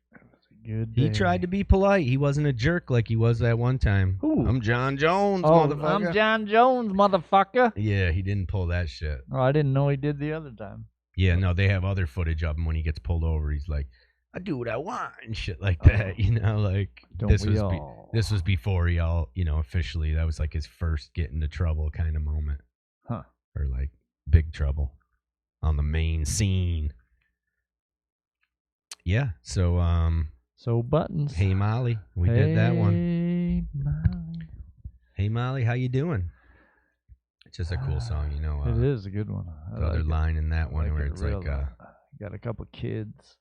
Good He day. tried to be polite. He wasn't a jerk like he was that one time. Who? I'm John Jones, motherfucker. I'm John Jones, motherfucker. Yeah, he didn't pull that shit. Oh, I didn't know he did the other time. Yeah, no, they have other footage of him when he gets pulled over. He's like, "I do what I want," and shit like that. Like Don't this we was all? this was before he officially. That was like his first get into trouble kind of moment. Huh. Or like big trouble on the main scene. Yeah. So Buttons. Hey Molly, we did that one. Hey Molly. Hey Molly, how you doing? It's just a cool song, it is a good one. The other line in that one where it's like, got a couple kids.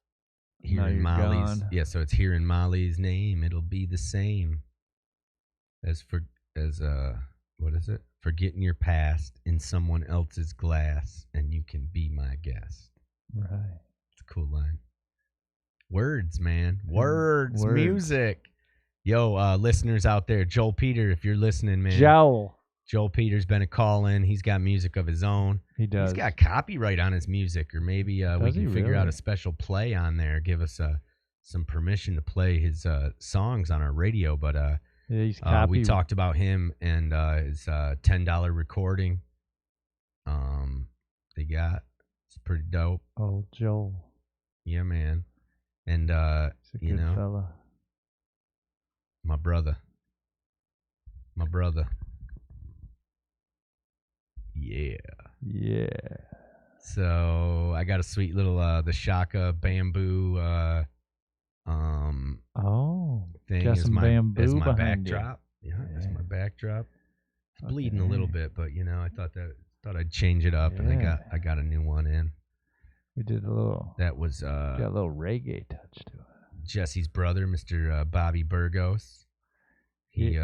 hearing Molly's, so it's hearing Molly's name, it'll be the same as what is it? Forgetting your past in someone else's glass, and you can be my guest. Right. It's a cool line. Words, man. Words. Music. Yo, listeners out there, Joel Peter, if you're listening, man. Joel Peter's been a call-in. He's got music of his own. He does. He's got copyright on his music, or maybe we can figure out a special play on there. Give us some permission to play his songs on our radio. But Yeah, he's We talked about him and his $10 recording. They got it's pretty dope. Oh, Joe. Yeah, man. And He's a good fella. my brother. Yeah. Yeah. So I got a sweet little the Shaka bamboo thing got as some my bamboo behind backdrop. you. Yeah, that's my backdrop. It's Fucking bleeding a little A. bit, but I thought I'd change it up, and I got a new one in. We did a little. That was Got a little reggae touch to it. Jesse's brother, Mr. Bobby Burgos. He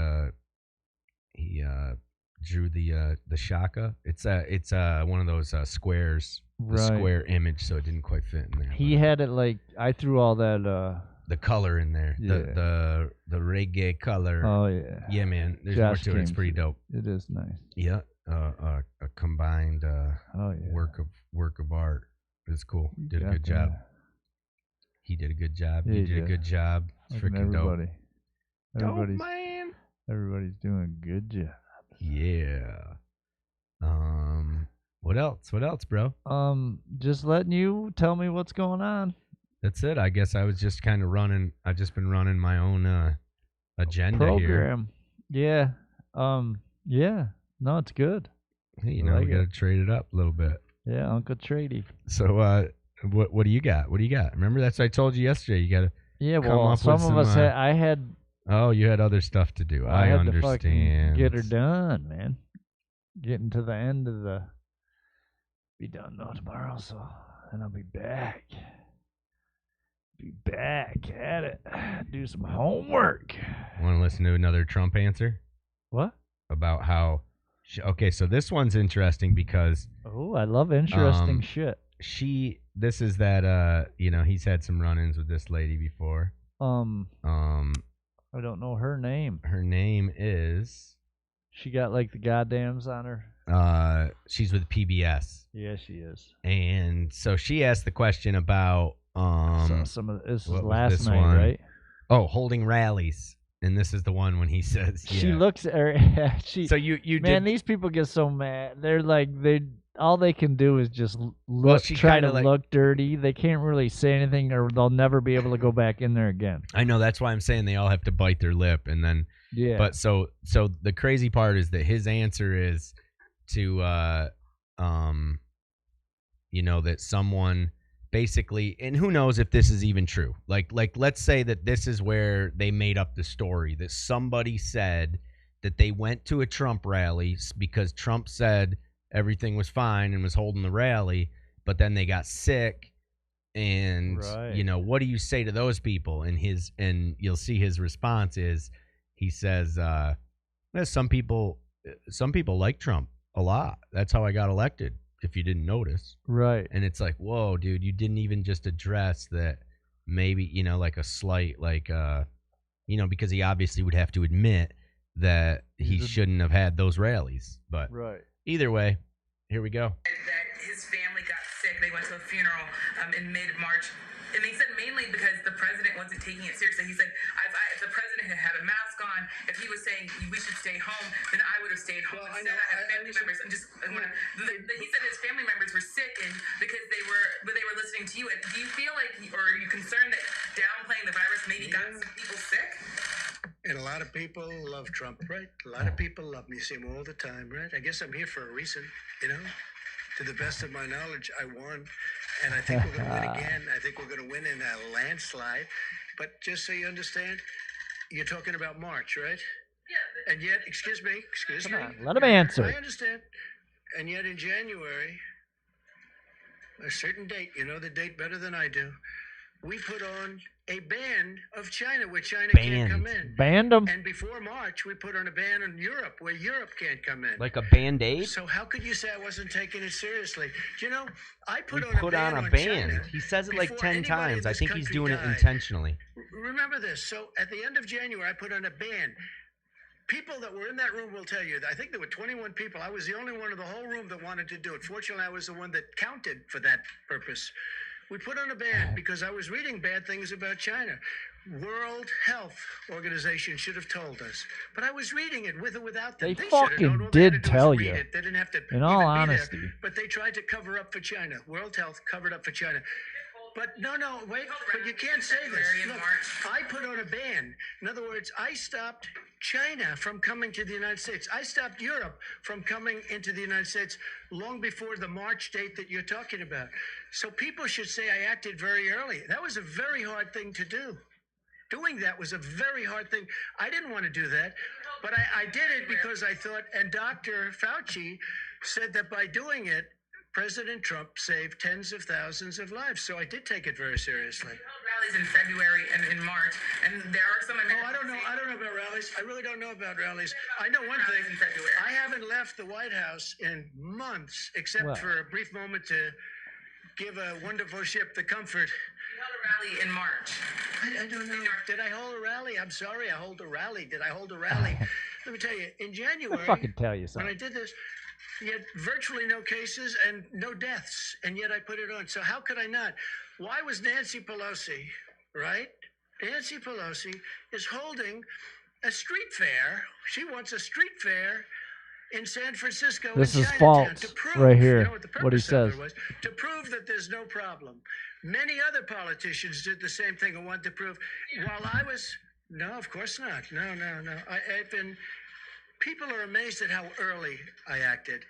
drew the Shaka. It's one of those squares, the square image, so it didn't quite fit in there. He had it like I threw all that. The color in there, the reggae color. Oh yeah. Yeah, man. There's Josh more to it. It's pretty dope. It is nice. Yeah, a combined work of art. It's cool. Did a good job. He did a good job. Yeah, you did a good job. It's freaking dope. Everybody's, dope, man. Everybody's doing a good job. Yeah. What else? What else, bro? Just letting you tell me what's going on. That's it. I guess I was just kind of running. I've just been running my own agenda program. Here. Yeah. Yeah. No, it's good. Hey, we got to trade it up a little bit. Yeah, Uncle Trady. So, what do you got? What do you got? Remember, that's what I told you yesterday. You got to. Yeah, well, some of us had. I had. Oh, you had other stuff to do. I had understand. To fucking get her done, man. Getting to the end of the. Be done though tomorrow, so then I'll be back. Be back at it. Do some homework. Want to listen to another Trump answer? What? About how. Okay, so this one's interesting because. Oh, I love interesting shit. This is that. He's had some run-ins with this lady before. I don't know her name. Her name is. She got like the goddams on her. She's with PBS. Yeah, she is. And so she asked the question about some of this was last night, right? Oh, holding rallies. And this is the one when he says she looks at her. So you man, these people get so mad. They're like all they can do is just try to look dirty. They can't really say anything, or they'll never be able to go back in there again. I know, that's why I'm saying they all have to bite their lip, and then But so the crazy part is that his answer is to that someone basically, and who knows if this is even true. Like let's say that this is where they made up the story, that somebody said that they went to a Trump rally because Trump said everything was fine and was holding the rally, but then they got sick. And what do you say to those people? And you'll see his response is, he says, some people like Trump a lot. That's how I got elected, if you didn't notice. Right. And it's like, whoa, dude, you didn't even just address that maybe, like a slight, because he obviously would have to admit that he shouldn't have had those rallies. But either way, here we go. That his family got sick. They went to a funeral in mid-March. And they said mainly because the president wasn't taking it seriously. He said, if the president had had a mask on, if he was saying we should stay home, then I would have stayed home. Well, Instead, I have family members. He said his family members were sick, and because they were listening to you. And do you feel like, or are you concerned that downplaying the virus maybe got some people sick? And a lot of people love Trump, right? A lot of people love me. See him all the time, right? I guess I'm here for a reason, To the best of my knowledge, I won. And I think we're going to win again. I think we're going to win in a landslide. But just so you understand, you're talking about March, right? Yeah. And yet, excuse me. Come on, let him answer. I understand. And yet in January, a certain date, you know the date better than I do, we put on a ban of China, where China can't come in. Banned them. And before March, we put on a ban on Europe, where Europe can't come in. Like a Band-Aid? So how could you say I wasn't taking it seriously? I put on a ban. China. He says it like 10 times. I think he's doing it intentionally. Remember this. So at the end of January, I put on a ban. People that were in that room will tell you, I think there were 21 people. I was the only one in the whole room that wanted to do it. Fortunately, I was the one that counted for that purpose. We put on a ban because I was reading bad things about China. World Health Organization should have told us, but I was reading it with or without them. They should have known. fucking All they had did to do was tell read you. it. They didn't have to In all even be honesty. there, but they tried to cover up for China. World Health covered up for China. But no, wait, but you can't say this. Look, I put on a ban. In other words, I stopped China from coming to the United States. I stopped Europe from coming into the United States long before the March date that you're talking about. So people should say I acted very early. That was a very hard thing to do. Doing that was a very hard thing. I didn't want to do that, but I did it because I thought, and Dr. Fauci said that by doing it, President Trump saved tens of thousands of lives. So I did take it very seriously. Rallies in February and in March, and there are some. I don't know about rallies. I really don't know about rallies. I know one thing. In February. I haven't left the White House in months, except for a brief moment to give a wonderful ship the comfort. You held a rally in March. I don't know. Did I hold a rally? I'm sorry, I hold a rally. Did I hold a rally? Let me tell you, in January, I'll fucking tell you when something. I did this, you had virtually no cases and no deaths, and yet I put it on. So how could I not? Why was Nancy Pelosi, right? Nancy Pelosi is holding a street fair. She wants a street fair in San Francisco. This in is Chinatown, false to prove, right here, you know, what he purpose of it says. was to prove that there's no problem. Many other politicians did the same thing and wanted to prove. While I was, no, of course not. No. I've been. People are amazed at how early I acted,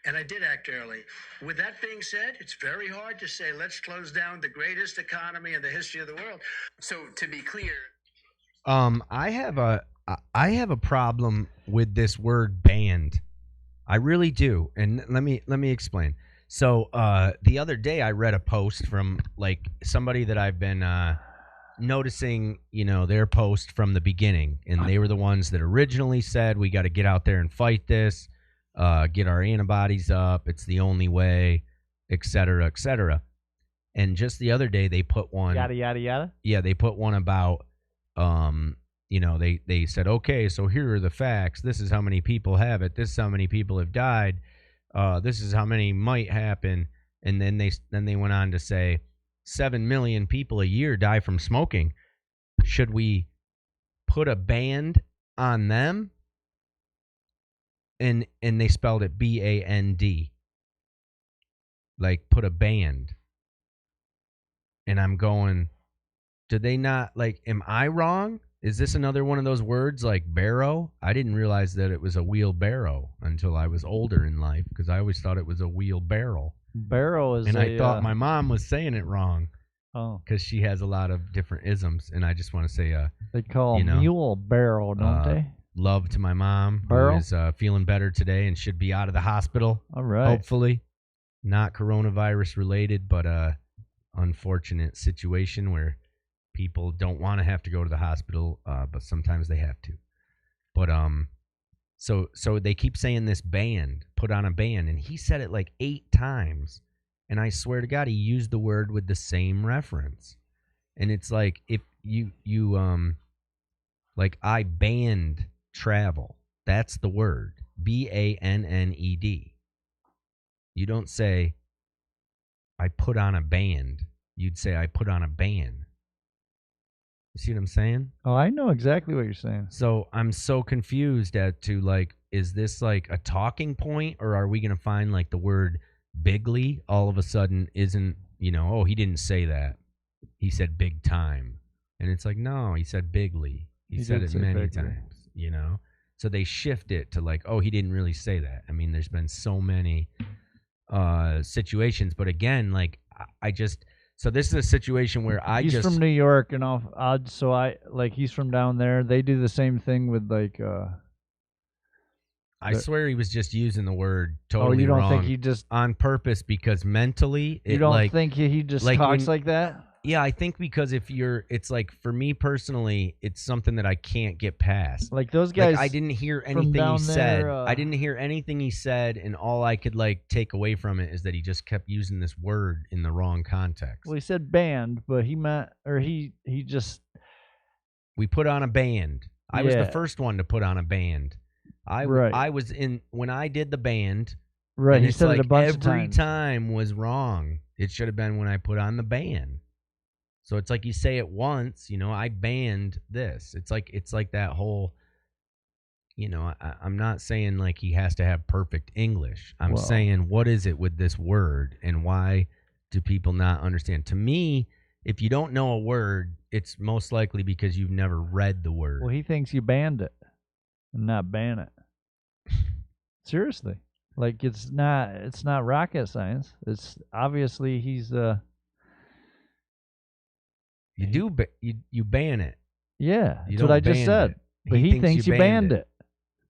and I did act early. With that being said, it's very hard to say let's close down the greatest economy in the history of the world. So to be clear, I have a problem with this word banned. I really do, and let me explain. So the other day I read a post from like somebody that I've been noticing, you know, their post from the beginning, and they were the ones that originally said we got to get out there and fight this, get our antibodies up. It's the only way, et cetera, et cetera. And just the other day they put one. Yada yada yada. Yeah, they put one about. You know, they said, okay, so here are the facts. This is how many people have it. This is how many people have died. This is how many might happen. And then they went on to say 7 million people a year die from smoking. Should we put a ban on them? And they spelled it BAND. Like put a band. And I'm going, did they not, like, am I wrong? Is this another one of those words like barrow? I didn't realize that it was a wheelbarrow until I was older in life, because I always thought it was a wheelbarrow. Barrow is and I thought my mom was saying it wrong. Oh. Because she has a lot of different isms, and I just want to say, they call you know, mule barrel, don't they? love to my mom, Barrel? who is feeling better today and should be out of the hospital. All right. Hopefully. Not coronavirus related, but unfortunate situation where people don't want to have to go to the hospital, but sometimes they have to. But so they keep saying this band, put on a band, and he said it like 8 times, and I swear to God, he used the word with the same reference. And it's like, if you like, I banned travel. That's the word, BANNED. You don't say I put on a band. You'd say I put on a ban. You see what I'm saying? Oh, I know exactly what you're saying. So I'm so confused as to, like, is this like a talking point, or are we going to find like the word bigly all of a sudden isn't, you know, oh, he didn't say that. He said big time. And it's like, no, he said bigly. He said it many bigly times, you know? So they shift it to like, oh, he didn't really say that. I mean, there's been so many situations, but again, like, I just, so this is a situation where He's from New York and off odd, so I like, he's from down there. They do the same thing with like I swear he was just using the word totally Oh, you don't wrong think he just on purpose, because mentally You don't think he just like talks like that? Yeah, I think because it's like, for me personally, it's something that I can't get past. Like those guys, like, I didn't hear anything he said. I didn't hear anything he said, and all I could like take away from it is that he just kept using this word in the wrong context. Well, he said band, but he meant, or he just. We put on a band. I was the first one to put on a band. I was in when I did the band. Right, and he it's said like it a bunch of every times. time was wrong. It should have been when I put on the ban. So it's like you say it once, I banned this. It's like that whole, I'm not saying like he has to have perfect English. I'm saying, what is it with this word and why do people not understand? To me, if you don't know a word, it's most likely because you've never read the word. Well, he thinks you banned it and not ban it. Seriously. Like it's not rocket science. It's obviously he's you ban it. Yeah, You that's what I don't just ban said. it. But he thinks you banned it.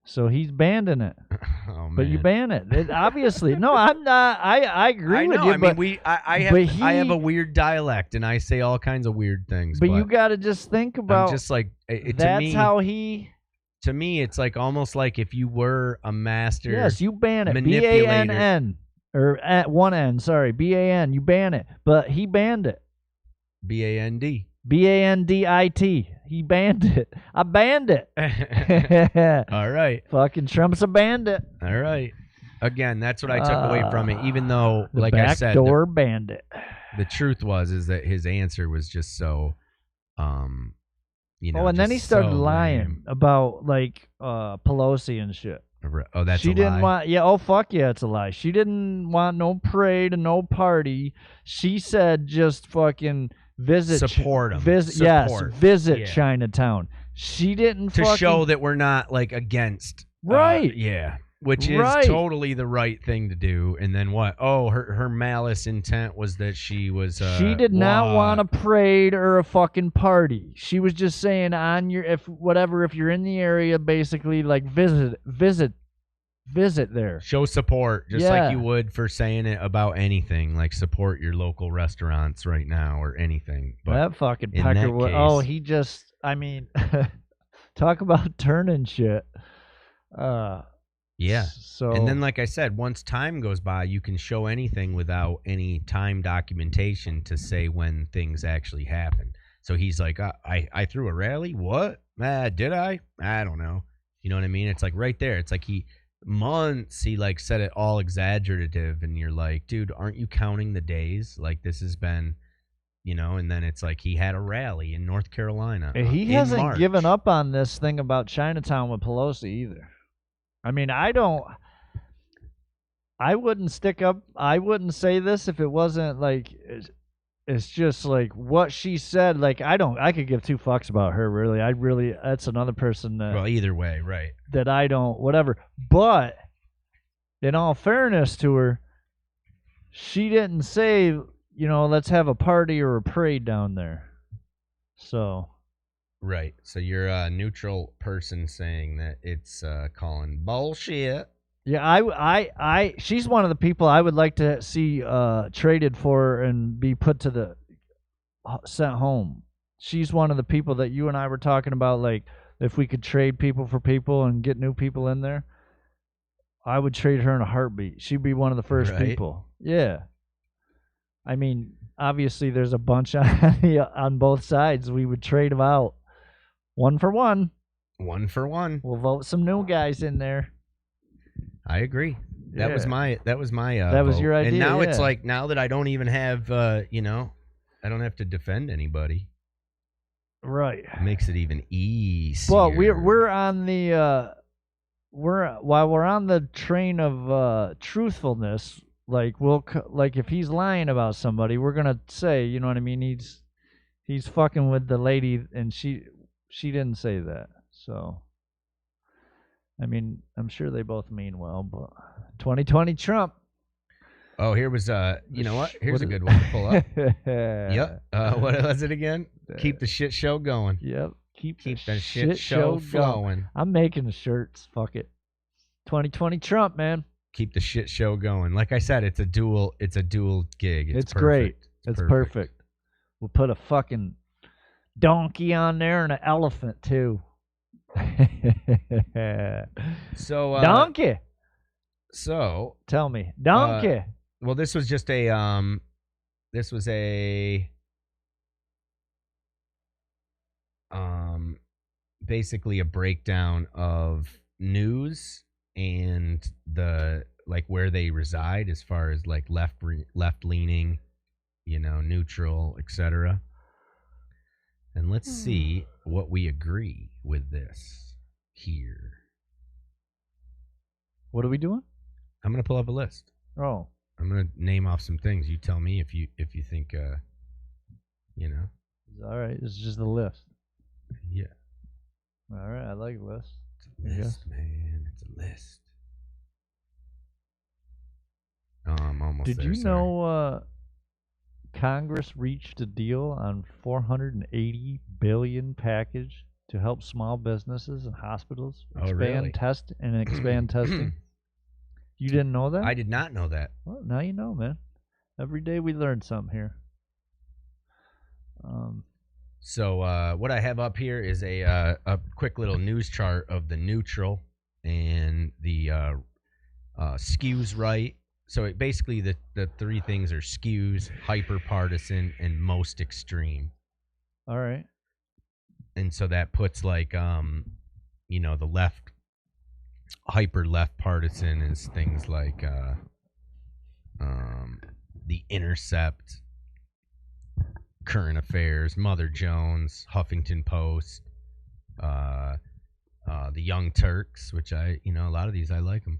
So he's banning it. Oh, man. But you ban it. Obviously. No, I'm not. I agree I with know. you. I mean, I have a weird dialect, and I say all kinds of weird things. But you got to just think about. I'm just like that's how he. To me, it's like almost like if you were a master. Yes, you ban it. manipulator. BANN or at one N. Sorry, BAN. You ban it, but he banned it. BAND. BANDIT. He banned it. I banned it. All right. Fucking Trump's a bandit. All right. Again, that's what I took away from it. Even though, The like I said, backdoor bandit. the truth is that his answer was just so, and then he started lying about like Pelosi and shit. Oh, that's she a didn't lie. want. Yeah. Oh fuck yeah, it's a lie. She didn't want no parade and no party. She said just fucking visit. Support him. Visit Yeah. Chinatown. She didn't to show that we're not like against. Right. Yeah. Which is totally the right thing to do. And then what? Oh, her malice intent was that she was. She did not want a parade or a fucking party. She was just saying if you're in the area, basically like visit there. Show support, just like you would for saying it about anything, like support your local restaurants right now or anything. But that fucking pecker. He just. I mean, talk about turning shit. Yeah. So and then, like I said, once time goes by, you can show anything without any time documentation to say when things actually happen. So he's like, I threw a rally? What? Did I? I don't know. You know what I mean? It's like right there. It's like he like said it all exaggerative, and you're like, dude, aren't you counting the days? Like this has been, and then it's like he had a rally in North Carolina. He hasn't given up on this thing about Chinatown with Pelosi either. I mean, I wouldn't stick up. I wouldn't say this if it wasn't like, it's just like what she said. Like, I could give two fucks about her, really. That's another person that. Well, either way, right. That I don't, whatever. But in all fairness to her, she didn't say, let's have a party or a parade down there. So. Right. So you're a neutral person saying that it's calling bullshit. Yeah, she's one of the people I would like to see traded for and be put to sent home. She's one of the people that you and I were talking about, like if we could trade people for people and get new people in there, I would trade her in a heartbeat. She'd be one of the first people. Yeah. I mean, obviously there's a bunch on both sides. We would trade them out. 1 for 1. 1 for 1. We'll vote some new guys in there. I agree. That was my that was vote. your idea. And now it's like, now that I don't even have I don't have to defend anybody. Right. It makes it even easier. Well, we're on the while we're on the train of truthfulness, like if he's lying about somebody, we're gonna say, you know what I mean? He's fucking with the lady, and she didn't say that. So, I mean, I'm sure they both mean well, but 2020 Trump. Oh, here was you know what? Here's a good one to pull up. Yep. What was it again? Keep the shit show going. Yep. Keep the shit show flowing. I'm making the shirts. Fuck it. 2020 Trump, man. Keep the shit show going. Like I said, it's a dual gig. It's great. It's perfect. We'll put a fucking donkey on there and an elephant too. So donkey. So tell me, donkey. Well, this was just a basically a breakdown of news and the like where they reside as far as like left leaning neutral, etc. And let's see what we agree with this here. What are we doing? I'm gonna pull up a list. Oh, I'm gonna name off some things. You tell me if you think all right. It's just a list. Yeah. All right, I like lists. It's a list, man. It's a list. I'm almost Did there, you sorry. know Congress reached a deal on $480 billion package to help small businesses and hospitals really? expand testing? You didn't know that? I did not know that. Well, now you know, man. Every day we learn something here. So what I have up here is a quick little news chart of the neutral and the skews right. So basically the three things are skews, hyper-partisan, and most extreme. All right. And so that puts like, the left, hyper-left partisan is things like The Intercept, Current Affairs, Mother Jones, Huffington Post, the Young Turks, which a lot of these I like them.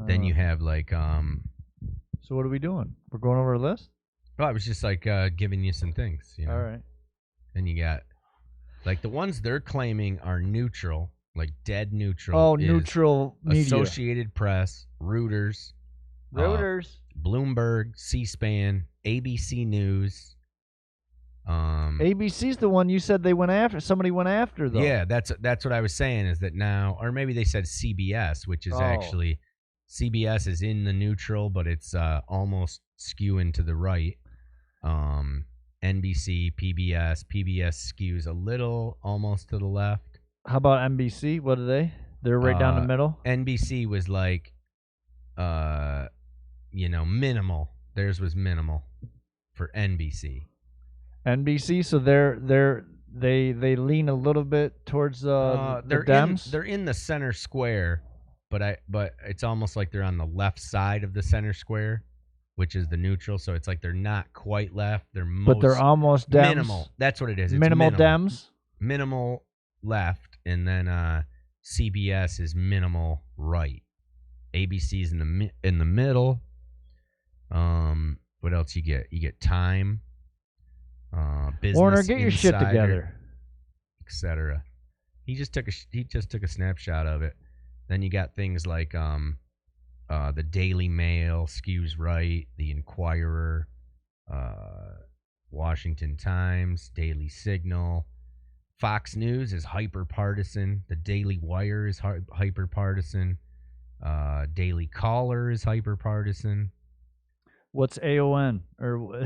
Then you have like So what are we doing? We're going over a list? Oh, I was just like giving you some things, All right. And you got like the ones they're claiming are neutral, like dead neutral. Oh, is neutral media. Associated Press, Reuters, Bloomberg, C-SPAN, ABC News. ABC's the one you said they went after. Somebody went after, though. Yeah, that's what I was saying is that now, or maybe they said CBS, which is actually CBS is in the neutral, but it's almost skewing to the right. NBC, PBS skews a little almost to the left. How about NBC? What are they? They're right down the middle. NBC was like, minimal. Theirs was minimal for NBC. NBC, so they lean a little bit towards the Dems. They're in the center square, but it's almost like they're on the left side of the center square, which is the neutral. So it's like they're not quite left. But they're almost Dems. Minimal. That's what it is. It's minimal Dems. Minimal left, and then CBS is minimal right. ABC's in the middle. What else you get? You get Time. Business Warner, get your shit Insider, together, etc. He just took a snapshot of it. Then you got things like the Daily Mail skews right, the Inquirer, Washington Times, Daily Signal, Fox News is hyper partisan, the Daily Wire is hyper partisan, Daily Caller is hyper partisan. What's AON or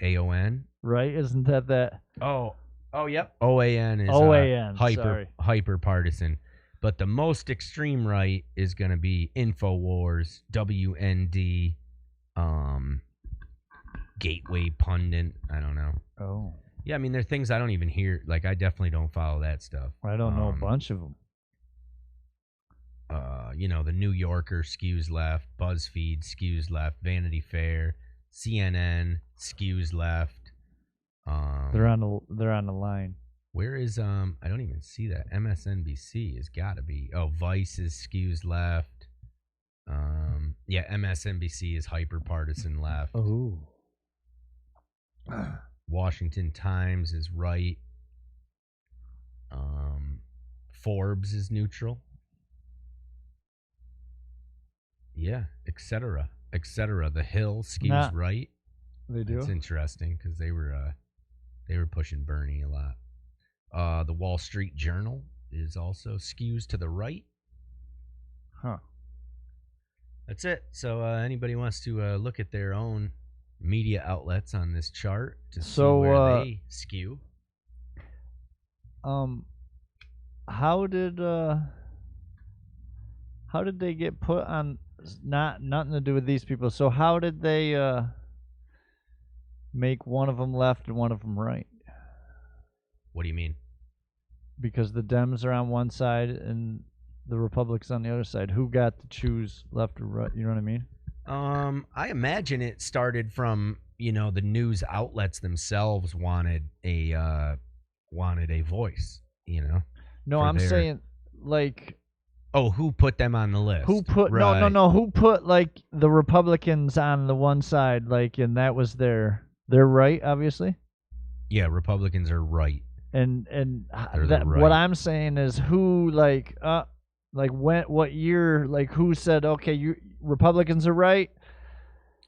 AON? Right? Isn't that? Oh, yep. OAN is hyper partisan. But the most extreme right is going to be InfoWars, WND, Gateway Pundit. I don't know. Oh. Yeah, I mean, there are things I don't even hear. Like, I definitely don't follow that stuff. I don't know a bunch of them. The New Yorker skews left, BuzzFeed skews left, Vanity Fair, CNN skews left. They're on the line. Where is I don't even see that. MSNBC has got to be. Oh, Vice is skews left. Yeah, MSNBC is hyper partisan left. Oh. Washington Times is right. Forbes is neutral. Yeah, etc. The Hill skews right. They do. It's interesting because they were pushing Bernie a lot. The Wall Street Journal is also skews to the right. Huh. That's it. So anybody wants to look at their own media outlets on this chart to see where they skew. How did they get put on? Nothing to do with these people. So how did they make one of them left and one of them right? What do you mean? Because the Dems are on one side and the Republicans on the other side. Who got to choose left or right? You know what I mean? I imagine it started from, the news outlets themselves wanted a voice, No, for I'm their- saying like Oh, who put them on the list? who put Right. no who put like the Republicans on the one side, like, and that was their right, obviously. Yeah, Republicans are right. And They're that right. what I'm saying is who like when, what year, like who said, okay, you Republicans are right,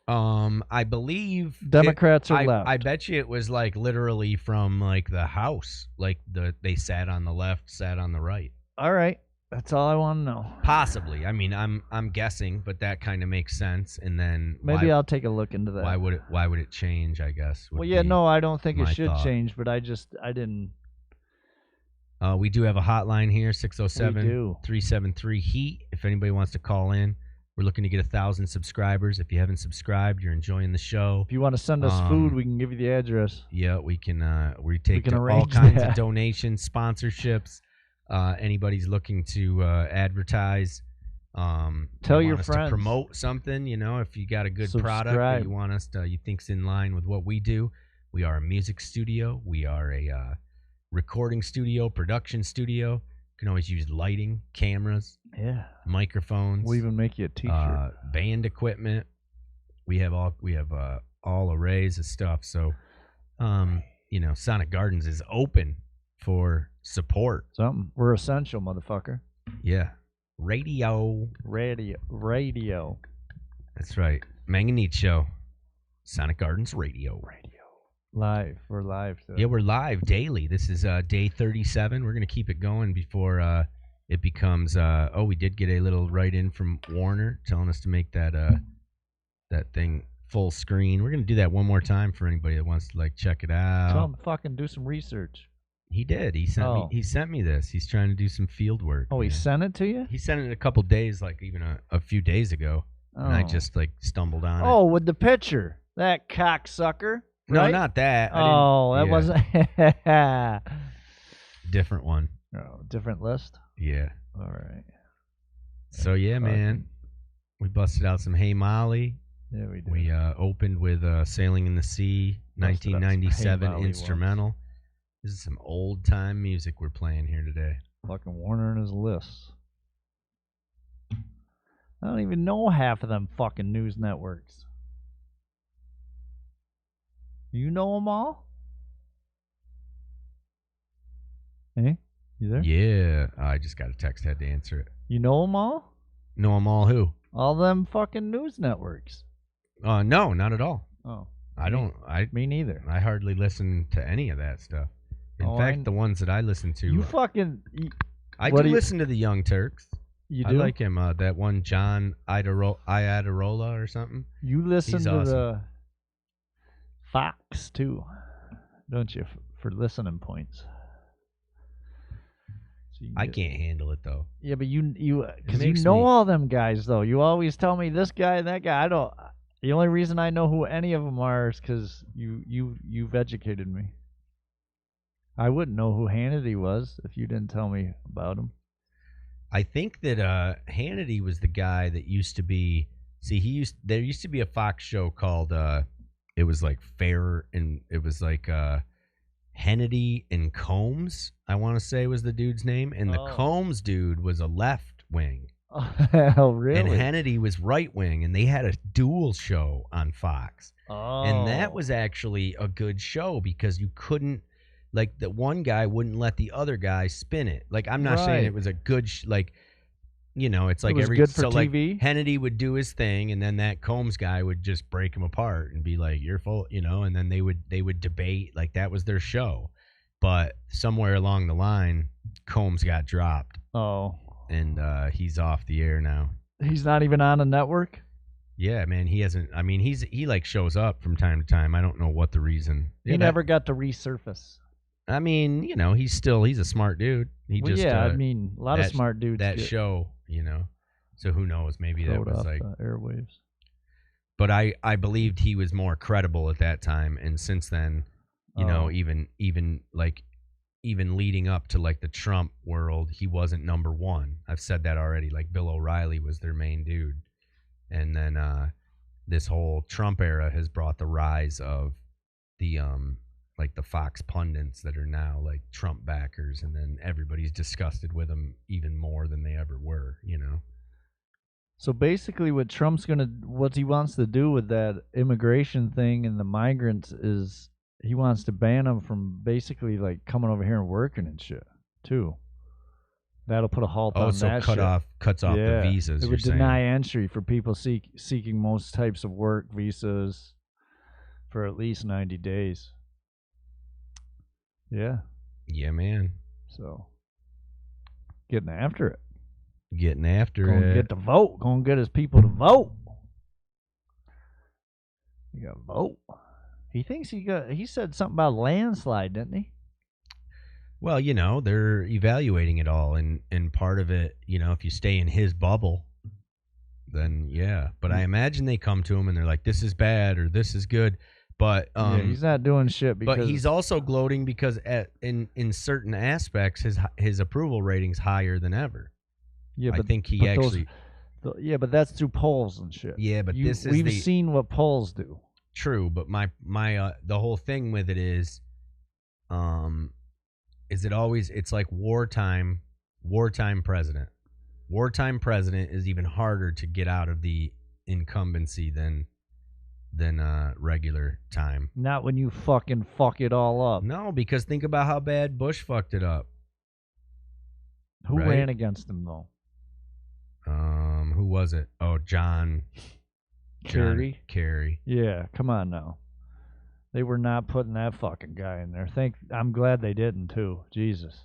I believe Democrats are I left. I bet you it was like literally from like the House, like they sat on the left, sat on the right. All right, that's all I want to know. Possibly. I mean, I'm guessing, but that kind of makes sense. And then Maybe I'll take a look into that. why would it change? I guess. would Well, yeah, be no, I don't think it my should thought. change, but I didn't. We do have a hotline here, We do. 607-373-HEAT. If anybody wants to call in, we're looking to get 1,000 subscribers. If you haven't subscribed, you're enjoying the show. If you want to send us food, we can give you the address. Yeah, we can. We take can all arrange kinds that. of donations, sponsorships. Anybody's looking to advertise. Tell you your want us friends. to promote something. If you got a good product that Subscribe. you want us to, you think's in line with what we do. We are a music studio. We are a recording studio, production studio. You can always use lighting, cameras, Yeah. microphones. We'll even make you a T-shirt. Band equipment. We have all arrays of stuff. So, Sonic Gardens is open for support. Something. We're essential, motherfucker. Yeah, radio. Radio. That's right. mAng and Neads Show. Sonic Gardens Radio. Live. We're live. Today. Yeah, we're live daily. This is day 37. We're gonna keep it going before it becomes. We did get a little write-in from Warner telling us to make that thing full screen. We're gonna do that one more time for anybody that wants to check it out. Tell him to fucking do some research. He did. He sent me this. He's trying to do some field work. Oh, he man. sent it to you? He sent it a couple days, even a few days ago, and I just stumbled on it. Oh, with the picture. That cocksucker. No, right? not that. That wasn't. Different one. Oh, different list. Yeah. All right. So yeah, man, we busted out some Hey Molly. Yeah, we did. We opened with Sailing in the Sea, Busted out some 1997 Hey Molly instrumental. This is some old time music we're playing here today. Fucking Warner and his lists. I don't even know half of them fucking news networks. You know them all? Hey, you there? Yeah, I just got a text. Had to answer it. You know them all? Know them all? Who? All them fucking news networks. No, not at all. Oh, I don't. me neither. I hardly listen to any of that stuff. In fact, the ones that I listen to, You fucking. I what do do you- listen to the Young Turks. You I do? like him. That one, John Iadarola or something. You listen He's to awesome. the Fox too, don't you? For listening points. So you I get- can't handle it though. Yeah, but you because you makes know me- all them guys though. You always tell me this guy and that guy. I don't. The only reason I know who any of them are is because you've educated me. I wouldn't know who Hannity was if you didn't tell me about him. I think that Hannity was the guy that used to be. See, there used to be a Fox show called. It was like Fair, and it was like Hannity and Combs. I want to say was the dude's name, and the Combs dude was a left wing. Oh, really? And Hannity was right wing, and they had a dual show on Fox. And that was actually a good show because you couldn't, the one guy wouldn't let the other guy spin it. I'm not saying Right. it was a good, it's like It was good for TV? Hannity would do his thing, and then that Combs guy would just break him apart and be like, "You're full," and then they would debate. That was their show. But somewhere along the line, Combs got dropped. Oh. And he's off the air now. He's not even on a network? Yeah, man, he hasn't. I mean, he shows up from time to time. I don't know what the reason. He never got to resurface. I mean, he's a smart dude. He Well, just yeah, I mean, a lot of smart dudes that get show, So who knows? Maybe that thrown was off the airwaves. But I believed he was more credible at that time, and since then, even leading up to the Trump world, he wasn't number one. I've said that already. Bill O'Reilly was their main dude, and then this whole Trump era has brought the rise of the like the Fox pundits that are now like Trump backers, and then everybody's disgusted with them even more than they ever were, you know. So basically what he wants to do with that immigration thing and the migrants is he wants to ban them from basically like coming over here and working and shit too. That'll put a halt on that shit. Cuts off the visas. It would deny entry for people seeking most types of work visas for at least 90 days. Yeah. Yeah, man. So, getting after it. Getting after Gonna it. get the vote. Gonna get his people to vote. You gotta vote. He thinks he said something about a landslide, didn't he? Well, you know, they're evaluating it all, and part of it, you know, if you stay in his bubble, then yeah. But I imagine they come to him and they're like, this is bad or this is good. But he's not doing shit because. But he's also gloating because in certain aspects his approval rating's higher than ever. Yeah, I think he actually. But that's through polls and shit. Yeah, but we've seen what polls do. True, but my the whole thing with it is it always, it's like wartime president. Wartime president is even harder to get out of the incumbency than regular time. Not when you fucking fuck it all up. No, because think about how bad Bush fucked it up. Who right? ran against him though? Who was it? Oh, John Kerry. Yeah, come on now. They were not putting that fucking guy in there. I'm glad they didn't too. Jesus.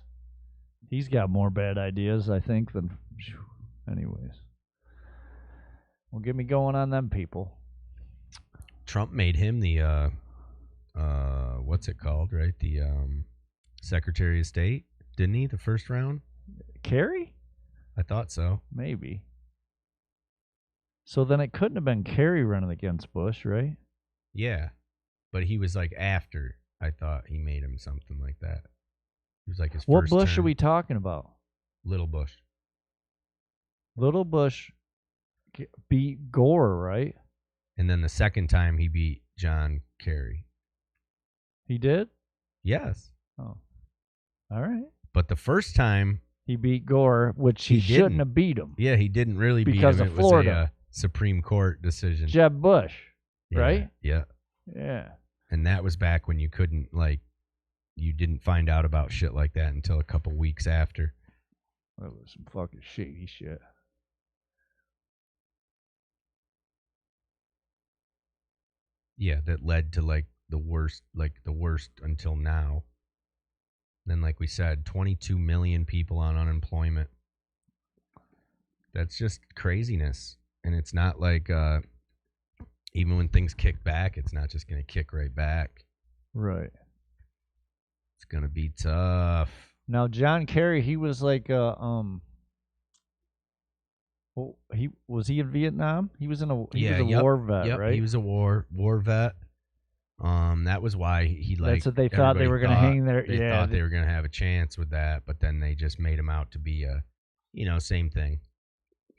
He's got more bad ideas, I think, than anyways. Well, get me going on them people. Trump made him the what's it called, right? The Secretary of State, didn't he? The first round? Kerry? I thought so. Maybe. So then it couldn't have been Kerry running against Bush, right? Yeah. But he was like after. I thought he made him something like that. He was like his What first Bush term. are we talking about? Little Bush. Little Bush beat Gore, right? And then the second time he beat John Kerry. He did? Yes. Oh. All right. But the first time he beat Gore, which he shouldn't have beat him. Yeah, he didn't really because beat him. Of Florida. It was a Supreme Court decision. Jeb Bush, right? Yeah. Yeah. And that was back when you couldn't, you didn't find out about shit like that until a couple weeks after. That was some fucking shady shit. Yeah, that led to the worst until now. Then, like we said, 22 million people on unemployment. That's just craziness. And it's not like, even when things kick back, it's not just going to kick right back. Right. It's going to be tough. Now, John Kerry, he was like, was he in Vietnam? He was a war vet, right? He was a war vet. That was why he That's what they thought they were going to hang there. They thought they were going to have a chance with that, but then they just made him out to be same thing.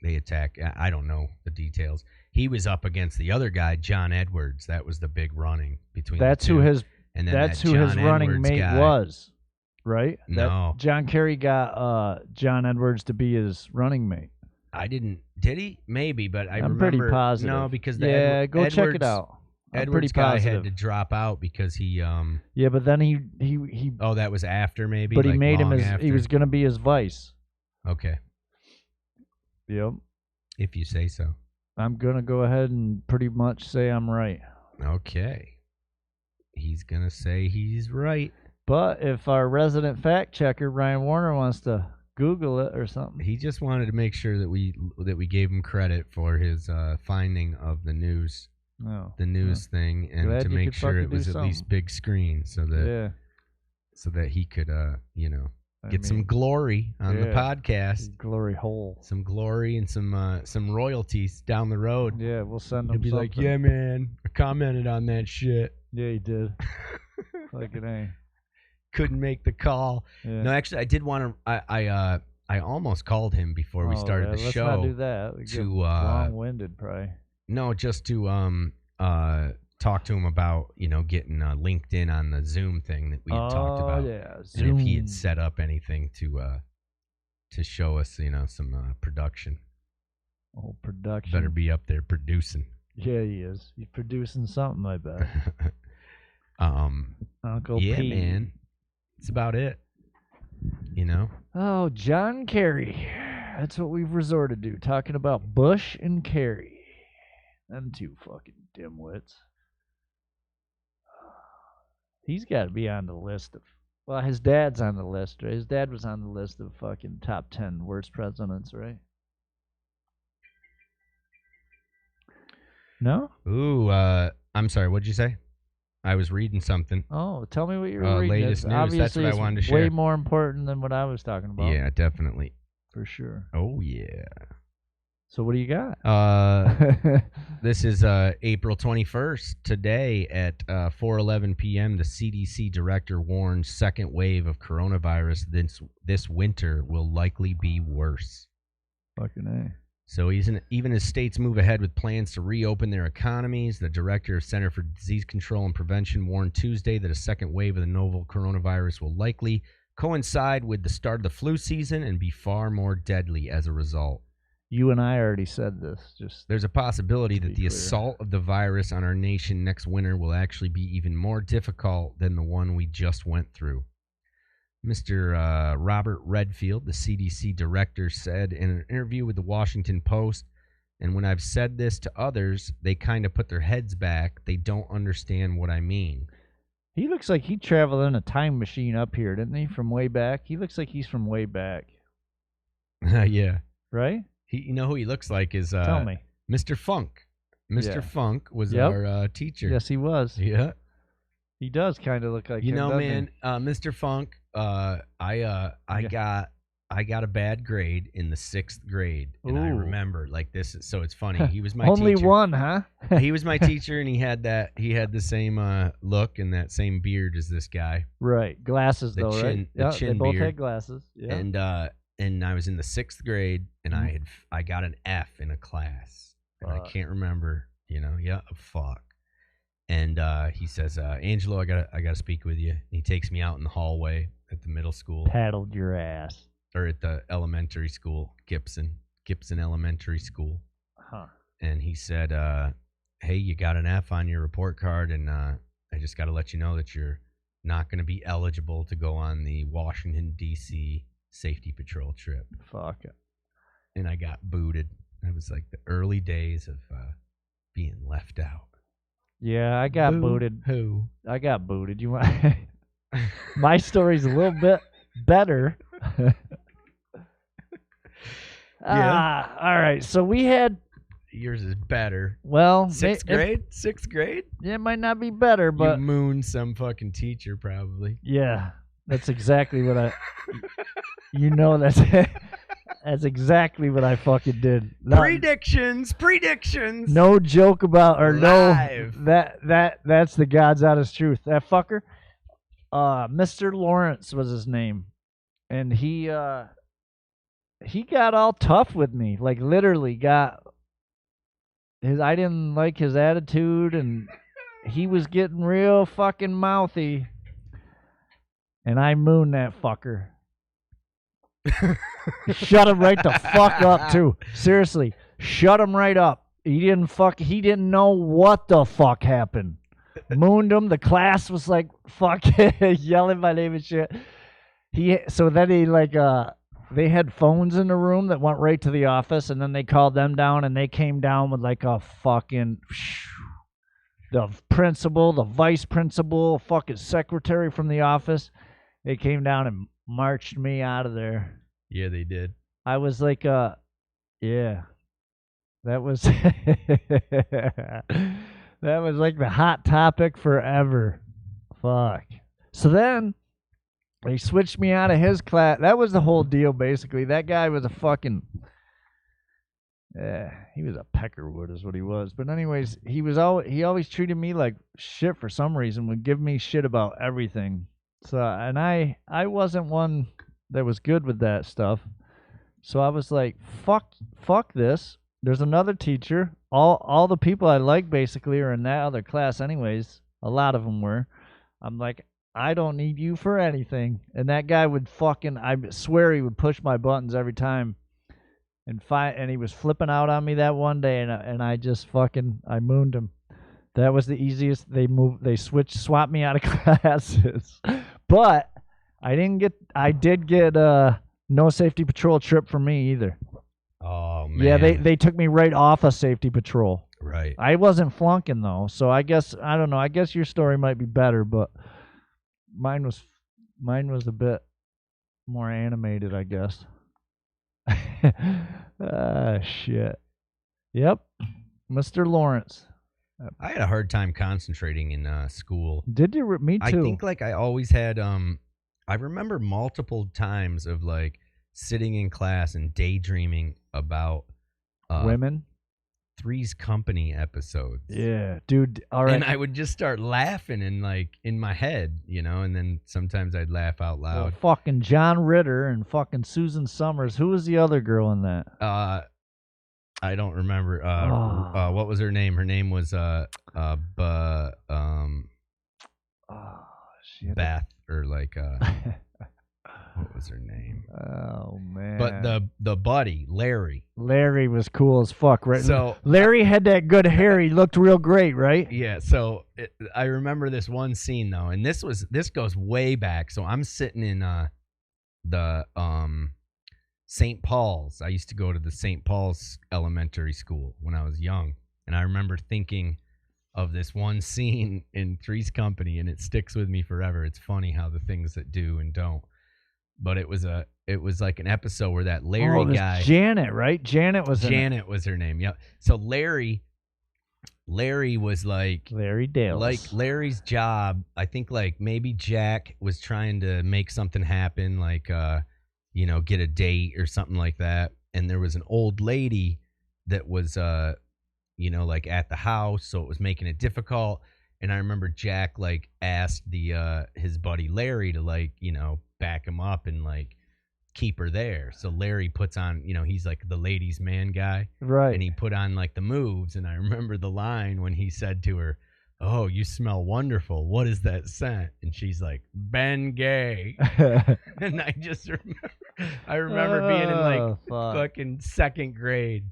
They attack. I don't know the details. He was up against the other guy, John Edwards. That was the big running between. That's the two. who his. And then that's who his running Edwards mate guy was, right? No, John Kerry got John Edwards to be his running mate. I didn't. Did he? Maybe, but I'm remember, pretty positive. No, because go Edwards, check it out. Edwards guy had to drop out because he. Yeah, but then he. Oh, that was after maybe. But he made him he was going to be his vice. Okay. Yep. If you say so. I'm going to go ahead and pretty much say I'm right. Okay. He's going to say he's right. But if our resident fact checker, Ryan Warner, wants to Google it or something. He just wanted to make sure that we gave him credit for his finding of the news. Oh, the news thing, and glad to make sure it was at something. least big screen so that he could get some glory on the podcast. Glory hole. Some glory and some royalties down the road. Yeah, we'll send him. He'll be something. like, yeah, man, I commented on that shit. Yeah, he did. Like it ain't. Couldn't make the call. Yeah. No, actually, I did want to. I almost called him before we started the show. Let's not do that. We get long-winded, probably. No, just to talk to him about, getting linked in on the Zoom thing that we had talked about. Yeah, And if he Zoom. had set up anything to show us, some production. Oh, production. Better be up there producing. Yeah, he is. He's producing something, I bet. Uncle yeah, P. man. That's about it. Oh, John Kerry. That's what we've resorted to, talking about Bush and Kerry. Them two fucking dimwits. He's got to be on the list of... Well, his dad's on the list, right? His dad was on the list of fucking top 10 worst presidents, right? No? Ooh, I'm sorry, what'd you say? I was reading something. Oh, tell me what you were reading. Latest news, Obviously, that's what I wanted to share. Way more important than what I was talking about. Yeah, definitely. For sure. Oh, yeah. So what do you got? This is April 21st. Today at 4:11 p.m., the CDC director warns second wave of coronavirus this winter will likely be worse. Fucking A. So even as states move ahead with plans to reopen their economies, the director of Center for Disease Control and Prevention warned Tuesday that a second wave of the novel coronavirus will likely coincide with the start of the flu season and be far more deadly as a result. You and I already said this. There's a possibility that the clear. assault of the virus on our nation next winter will actually be even more difficult than the one we just went through. Mr. Robert Redfield, the CDC director, said in an interview with the Washington Post, and when I've said this to others, they kind of put their heads back. They don't understand what I mean. He looks like he traveled in a time machine up here, didn't he, from way back? He looks like he's from way back. Yeah. Right? You know who he looks like is Tell me. Mr. Funk. Mr. Yeah. Funk was Yep. our teacher. Yes, he was. Yeah. He does kind of look like him, doesn't man, Mr. Funk, I got a bad grade in the 6th grade, and I Ooh. remember like this. So it's funny. He was my Only teacher. one, huh? He was my teacher, and he had the same look and that same beard as this guy. Right. Glasses, The though, chin- right? the Yeah, chin they both beard. had glasses. Yeah. And I was in the 6th grade, and Mhm. I got an F in a class, and I Fuck. can't remember. Fuck. And he says, Angelo, I gotta speak with you. And he takes me out in the hallway at the middle school, Paddled your ass. or at the elementary school, Gibson Elementary School. Huh. And he said, hey, you got an F on your report card, and I just got to let you know that you're not going to be eligible to go on the Washington, D.C. Safety Patrol trip. Fuck it. And I got booted. It was like the early days of being left out. Yeah, I got booted. Who? I got booted. You want? My story's a little bit better. Yeah. All right. So we had. Yours is better. Well, 6th grade? 6th grade? It might not be better, but you mooned some fucking teacher, probably. yeah, that's exactly what I. You know that's exactly what I fucking did. Predictions. No joke about or Live. no that's the God's honest truth. That fucker, Mr. Lawrence was his name, and he got all tough with me, like literally got his. I didn't like his attitude, and he was getting real fucking mouthy, and I mooned that fucker. Shut him right the fuck up too. Seriously, shut him right up. He didn't know what the fuck happened. Mooned him. The class was like fuck yelling my name and shit. So then he they had phones in the room that went right to the office, and then they called them down, and they came down with like a fucking the principal, the vice principal, fucking secretary from the office. They came down and marched me out of there. Yeah, they did. I was like, yeah, that was that was like the hot topic forever. Fuck. So then they switched me out of his class. That was the whole deal, basically. That guy was a fucking, he was a peckerwood is what he was. But anyways, he always treated me like shit for some reason, would give me shit about everything. So, and I wasn't one that was good with that stuff. So I was like, fuck this. There's another teacher all the people I like basically are in that other class anyways. A lot of them were. I'm like, I don't need you for anything. And that guy would I swear he would push my buttons every time. And he was flipping out on me that one day, and I just I mooned him. That was the easiest. They swapped me out of classes. But I did get no safety patrol trip for me either. Oh man. Yeah, they took me right off of safety patrol. Right. I wasn't flunking though, so I don't know. I guess your story might be better, but mine was a bit more animated, I guess. Shit. Yep. Mr. Lawrence. I had a hard time concentrating in school. Did you? Me too. I think like I always had I remember multiple times of like sitting in class and daydreaming about women. Three's Company episodes. Yeah, dude. All right. And I would just start laughing in my head, and then sometimes I'd laugh out loud. Well, fucking John Ritter and fucking Susan Summers. Who was the other girl in that? I don't remember. What was her name? Her name was Beth, or like what was her name? Oh man! But the buddy Larry. Larry was cool as fuck, right? So Larry had that good hair. He looked real great, right? Yeah. So I remember this one scene though, and this goes way back. So I'm sitting in the St. Paul's. I used to go to the St. Paul's elementary school when I was young, and I remember thinking of this one scene in Three's Company, and it sticks with me forever. It's funny how the things that do and don't. But it was like an episode where that Larry guy, Janet, right? Janet was her name. Yeah. So Larry was like Larry Dale. Like Larry's job, I think like maybe Jack was trying to make something happen, like get a date or something like that. And there was an old lady that was like at the house, so it was making it difficult. And I remember Jack like asked his buddy Larry to like, back him up and like keep her there. So Larry puts on, he's like the ladies' man guy. Right. And he put on like the moves. And I remember the line when he said to her, "Oh, you smell wonderful. What is that scent?" And she's like, "Ben Gay." And I remember being in like fucking second grade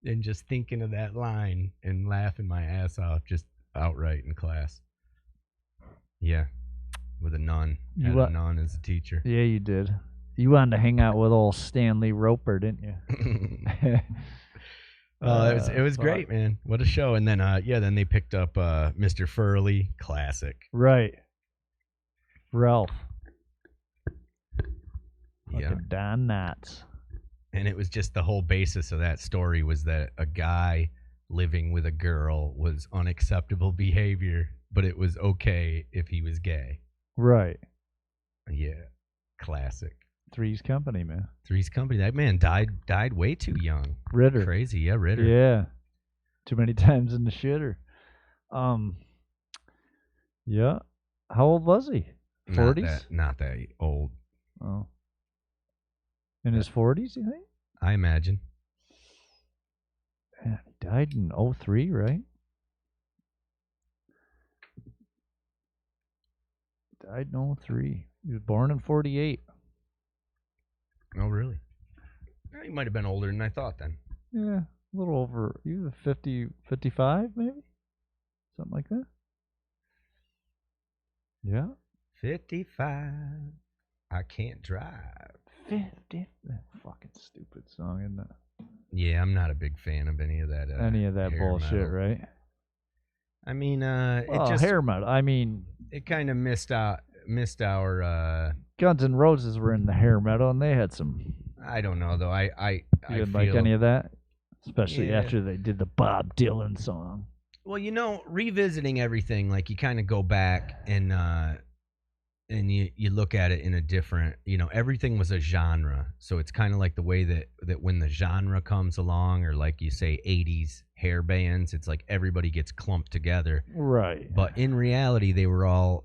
and just thinking of that line and laughing my ass off just outright in class. Yeah. With a nun. Had a nun as a teacher. Yeah, you did. You wanted to hang out with old Stanley Roper, didn't you? It was great, man. What a show. And then then they picked up Mr. Furley, classic. Right. Ralph. Yeah. Fucking Don Knotts. And it was just the whole basis of that story was that a guy living with a girl was unacceptable behavior, but it was okay if he was gay. Right. Yeah. Classic. Three's Company, man. Three's Company. That man died way too young. Ritter. Crazy. Yeah, Ritter. Yeah. Too many times in the shitter. Yeah. How old was he? 40s? Not that old. Oh. In his 40s, you think? I imagine. Man, he died in 03, right? Died in 03. He was born in 48. Oh, really? He might have been older than I thought then. Yeah, a little over. He was 50, 55 maybe? Something like that. Yeah. 55. I can't drive. 50. Fucking stupid song, isn't it? Yeah, I'm not a big fan of any of that. Bullshit, metal. right? I mean, it just hair metal. I mean, it kind of missed our. Guns N' Roses were in the hair metal, and they had some. I don't know though. I didn't like any of that, especially after they did the Bob Dylan song. Well, revisiting everything, like you kind of go back and you look at it in a different, everything was a genre. So it's kind of like the way that when the genre comes along, or like you say 80s hair bands, it's like everybody gets clumped together. Right. But in reality, they were all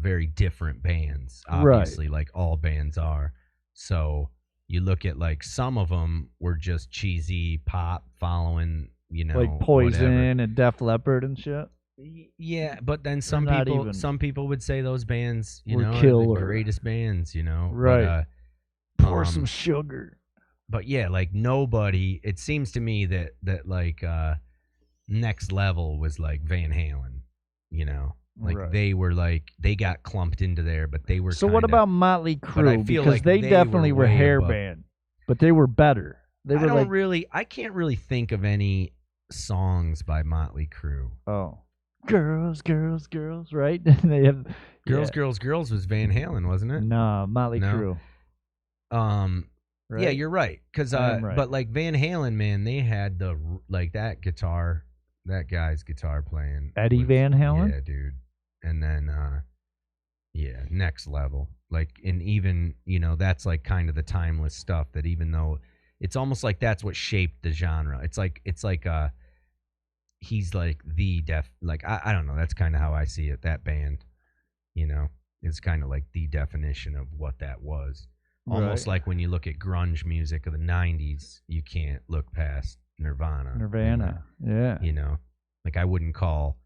very different bands, obviously, like all bands are. So you look at like some of them were just cheesy pop following you know, like Poison whatever. and Def Leppard and shit. Yeah, but then some not people even- some people would say those bands, you were know, are killer. the greatest bands, you know. Right. But, Pour some sugar. but yeah, like nobody. It seems to me that like Next Level was like Van Halen, you know, like Right. they were like they got clumped into there, but they were. So what kinda- about Motley but I Crue? feel Because like they they definitely were were way hair above. band, but they were better. They I were don't like really. I can't really think of any songs by Motley Crue. girls, girls, girls, right? They have Girls, yeah. Girls, Girls was Van Halen, wasn't it? No, Motley No? Crue. Right? Yeah, you're right. Cause I'm right. but like Van Halen, man, they had the like that guitar, that guy's guitar playing. Eddie was- Van Halen? Yeah, dude. And then yeah, Next Level. Like, and even, you know, that's like kind of the timeless stuff that even though it's almost like that's what shaped the genre. It's like he's like the like I don't know, that's kind of how I see it. That band, you know, is kind of like the definition of what that was. Almost Right. like when you look at grunge music of the 90s, you can't look past Nirvana. Nirvana. Yeah. You know, like I wouldn't call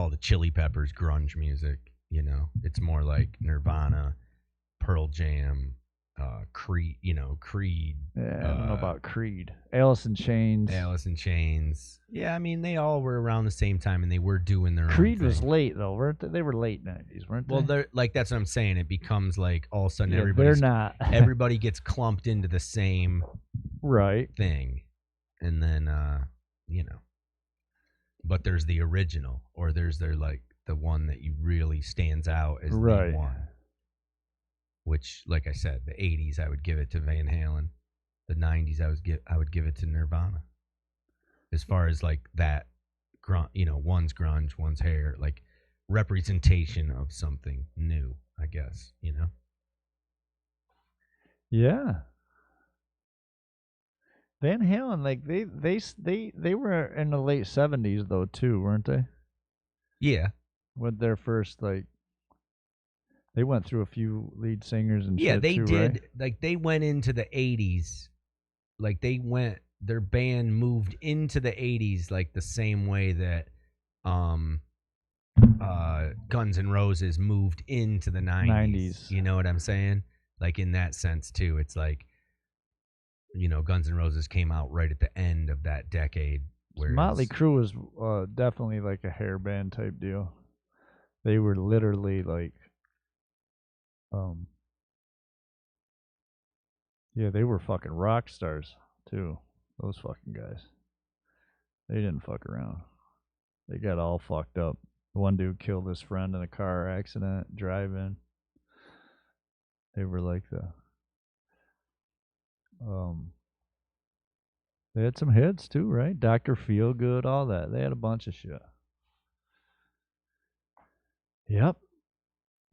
the Chili Peppers grunge music, you know. It's more like Nirvana, Pearl Jam, Creed, Creed. Yeah, I don't know about Creed. Alice in Chains. Alice in Chains. Yeah, I mean, they all were around the same time, and they were doing their Creed own was thing. late though, weren't they? They were late 90s, weren't they? Well, they're like that's what I'm saying. It becomes like all of a sudden yeah, everybody's they're not. everybody gets clumped into the same right. thing, and then you know. But there's the original, or there's their like the one that you really stands out as Right. the one. Which, like I said, the '80s I would give it to Van Halen, the '90s I would give it to Nirvana. As far as like that, one's grunge, one's hair, like representation of something new, I guess, you know. Yeah. Van Halen, like they were in the late 70s though too, weren't they? Yeah, With their first like, they went through a few lead singers and yeah, shit they too, did. right? Like they went into the '80s, like their band moved into the '80s, like the same way that Guns N' Roses moved into the '90s. 90s. You know what I'm saying? Like in that sense too, it's like, you know, Guns N' Roses came out right at the end of that decade. Whereas, Motley Crue was definitely like a hair band type deal. They were literally like, yeah, they were fucking rock stars too. Those fucking guys. They didn't fuck around. They got all fucked up. One dude killed his friend in a car accident driving. They were like they had some hits too, right? Dr. Feelgood, all that. They had a bunch of shit. Yep.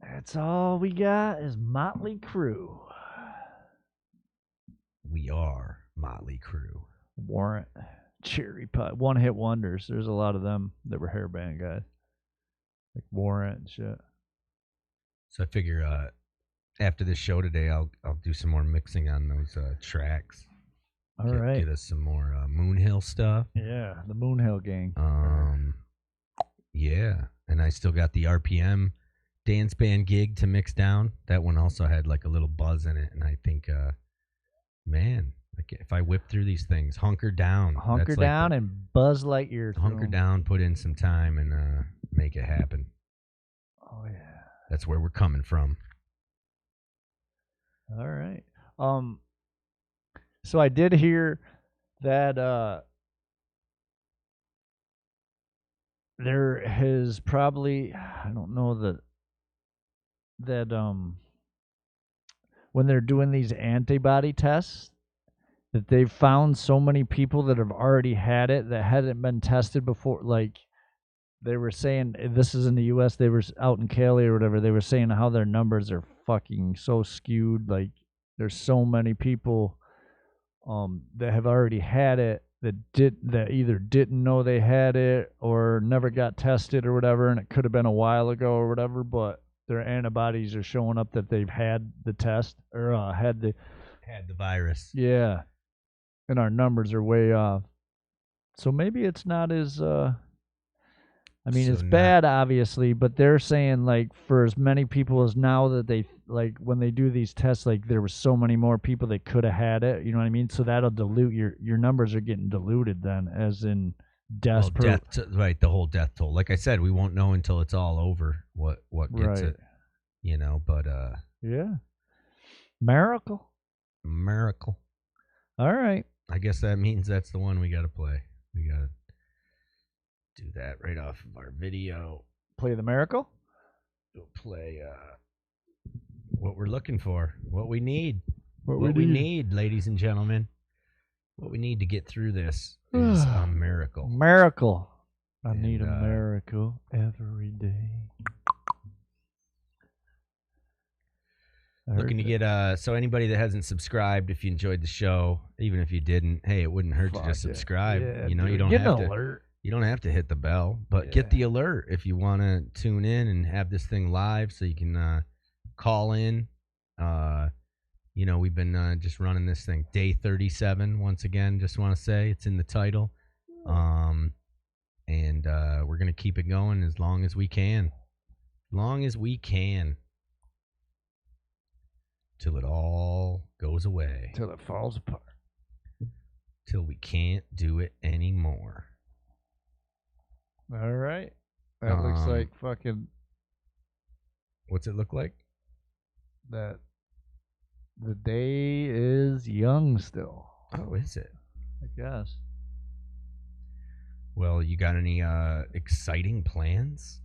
That's all we got is Motley Crue. we are Motley Crue. Warrant, Cherry Pie, one hit wonders. There's a lot of them that were hair band guys, like Warrant and shit. So I figure after this show today, I'll do some more mixing on those tracks. All right. Get us some more Moonhill stuff. Yeah, the Moonhill Gang. Yeah, and I still got the RPM dance band gig to mix down. That one also had like a little buzz in it, and I think, man, like if I whip through these things, hunker down, Hunker down and Buzz Lightyear. hunker down, put in some time, and make it happen. Oh yeah. That's where we're coming from. All right. So I did hear that there has probably, I don't know that when they're doing these antibody tests, that they've found so many people that have already had it that hadn't been tested before. Like they were saying, this is in the U.S., they were out in Cali or whatever, they were saying how their numbers are fucking so skewed. Like there's so many people that have already had it that either didn't know they had it or never got tested or whatever, and it could have been a while ago or whatever, but their antibodies are showing up that they've had the test or had the virus. Yeah. and our numbers are way off. So maybe it's not as I mean, So it's not- bad, obviously, but they're saying, like, for as many people as now that they, like, when they do these tests, like, there was so many more people that could have had it, you know what I mean? So that'll dilute, your numbers are getting diluted then, as in deaths per... right, the whole death toll. Like I said, we won't know until it's all over what gets Right. it, you know, but Yeah. Miracle. All right. I guess that means that's the one we got to play. We got to do that right off of our video. Play the miracle? We'll play what we're looking for, what we need. What we need, ladies and gentlemen. What we need to get through this is a miracle. Miracle. I And, need a miracle every day. Looking to get so anybody that hasn't subscribed, if you enjoyed the show, even if you didn't, hey, it wouldn't hurt to just subscribe. Yeah, you know, you dude. don't Get have an to alert. you don't have to hit the bell, but get the alert if you want to tune in and have this thing live so you can call in. You know, we've been just running this thing day 37 once again, just want to say it's in the title. And we're going to keep it going as long as we can. Till it all goes away. Till it falls apart. Till we can't do it anymore. All right. That looks like fucking... What's it look like? That the day is young still. Oh, is it? I guess. Well, you got any exciting plans?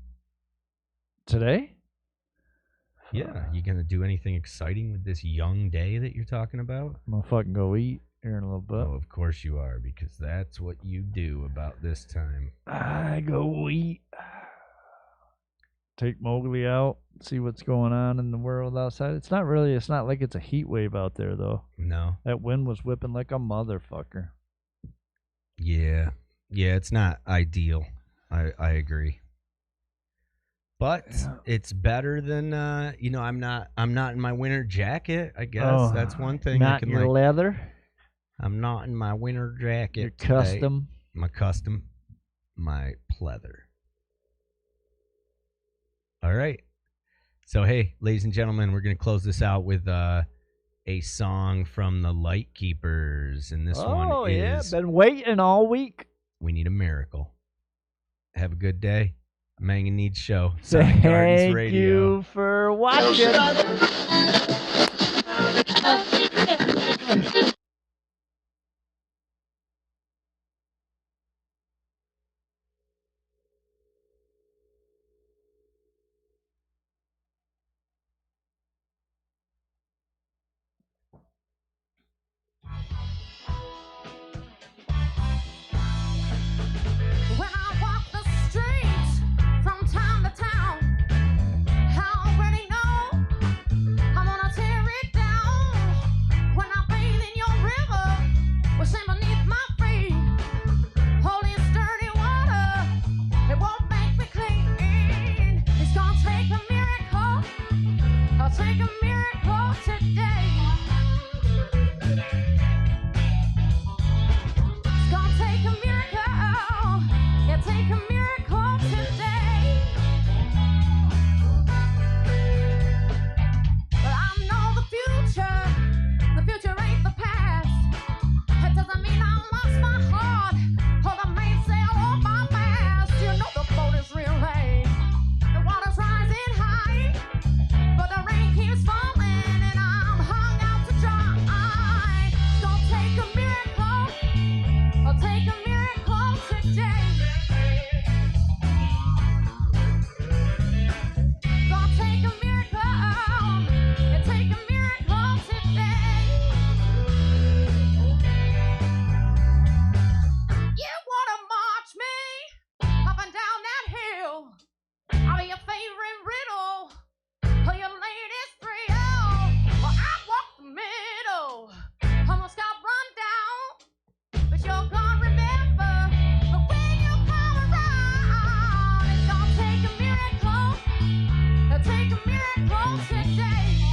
Today? Yeah. You going to do anything exciting with this young day that you're talking about? I'm gonna fucking go eat here in a little bit. Oh, of course you are, because that's what you do about this time. I go eat. Take Mowgli out, see what's going on in the world outside. It's not like it's a heat wave out there, though. No. That wind was whipping like a motherfucker. Yeah. Yeah, it's not ideal. I agree. But it's better than you know, I'm not in my winter jacket, I guess. That's one thing I Not can your leather. I'm not in my winter jacket. Your today. custom. My pleather. All right. So, hey, ladies and gentlemen, we're going to close this out with a song from the Lightkeepers. And this one is... been waiting all week. We Need a Miracle. Have a good day. mAng and Neads Show. Sonic Gardens Thank Radio. you for watching. When I walk the streets from town to town, I already know I'm gonna tear it down. When I bathe in your river, what's beneath my feet, holy sturdy water, it won't make me clean. It's gonna take a miracle. I'll take a miracle today. It's gonna take a miracle. Yeah, take a miracle today. But I know the future. The future ain't the past. It doesn't mean I lost my heart or the mainsail on my mast. You know the boat is real late. The water's rising high, but the rain keeps falling and I'm hung out to dry. It's gonna take a miracle. I'll take a miracle today. Gonna take a miracle. Yeah, take a miracle today. You wanna march me up and down that hill? I'll be your favorite riddle or your latest thrill. Well, I walk the middle. Almost got run down. But you're gonna remember the way you come around. It's gonna take a miracle. It'll take a miracle today.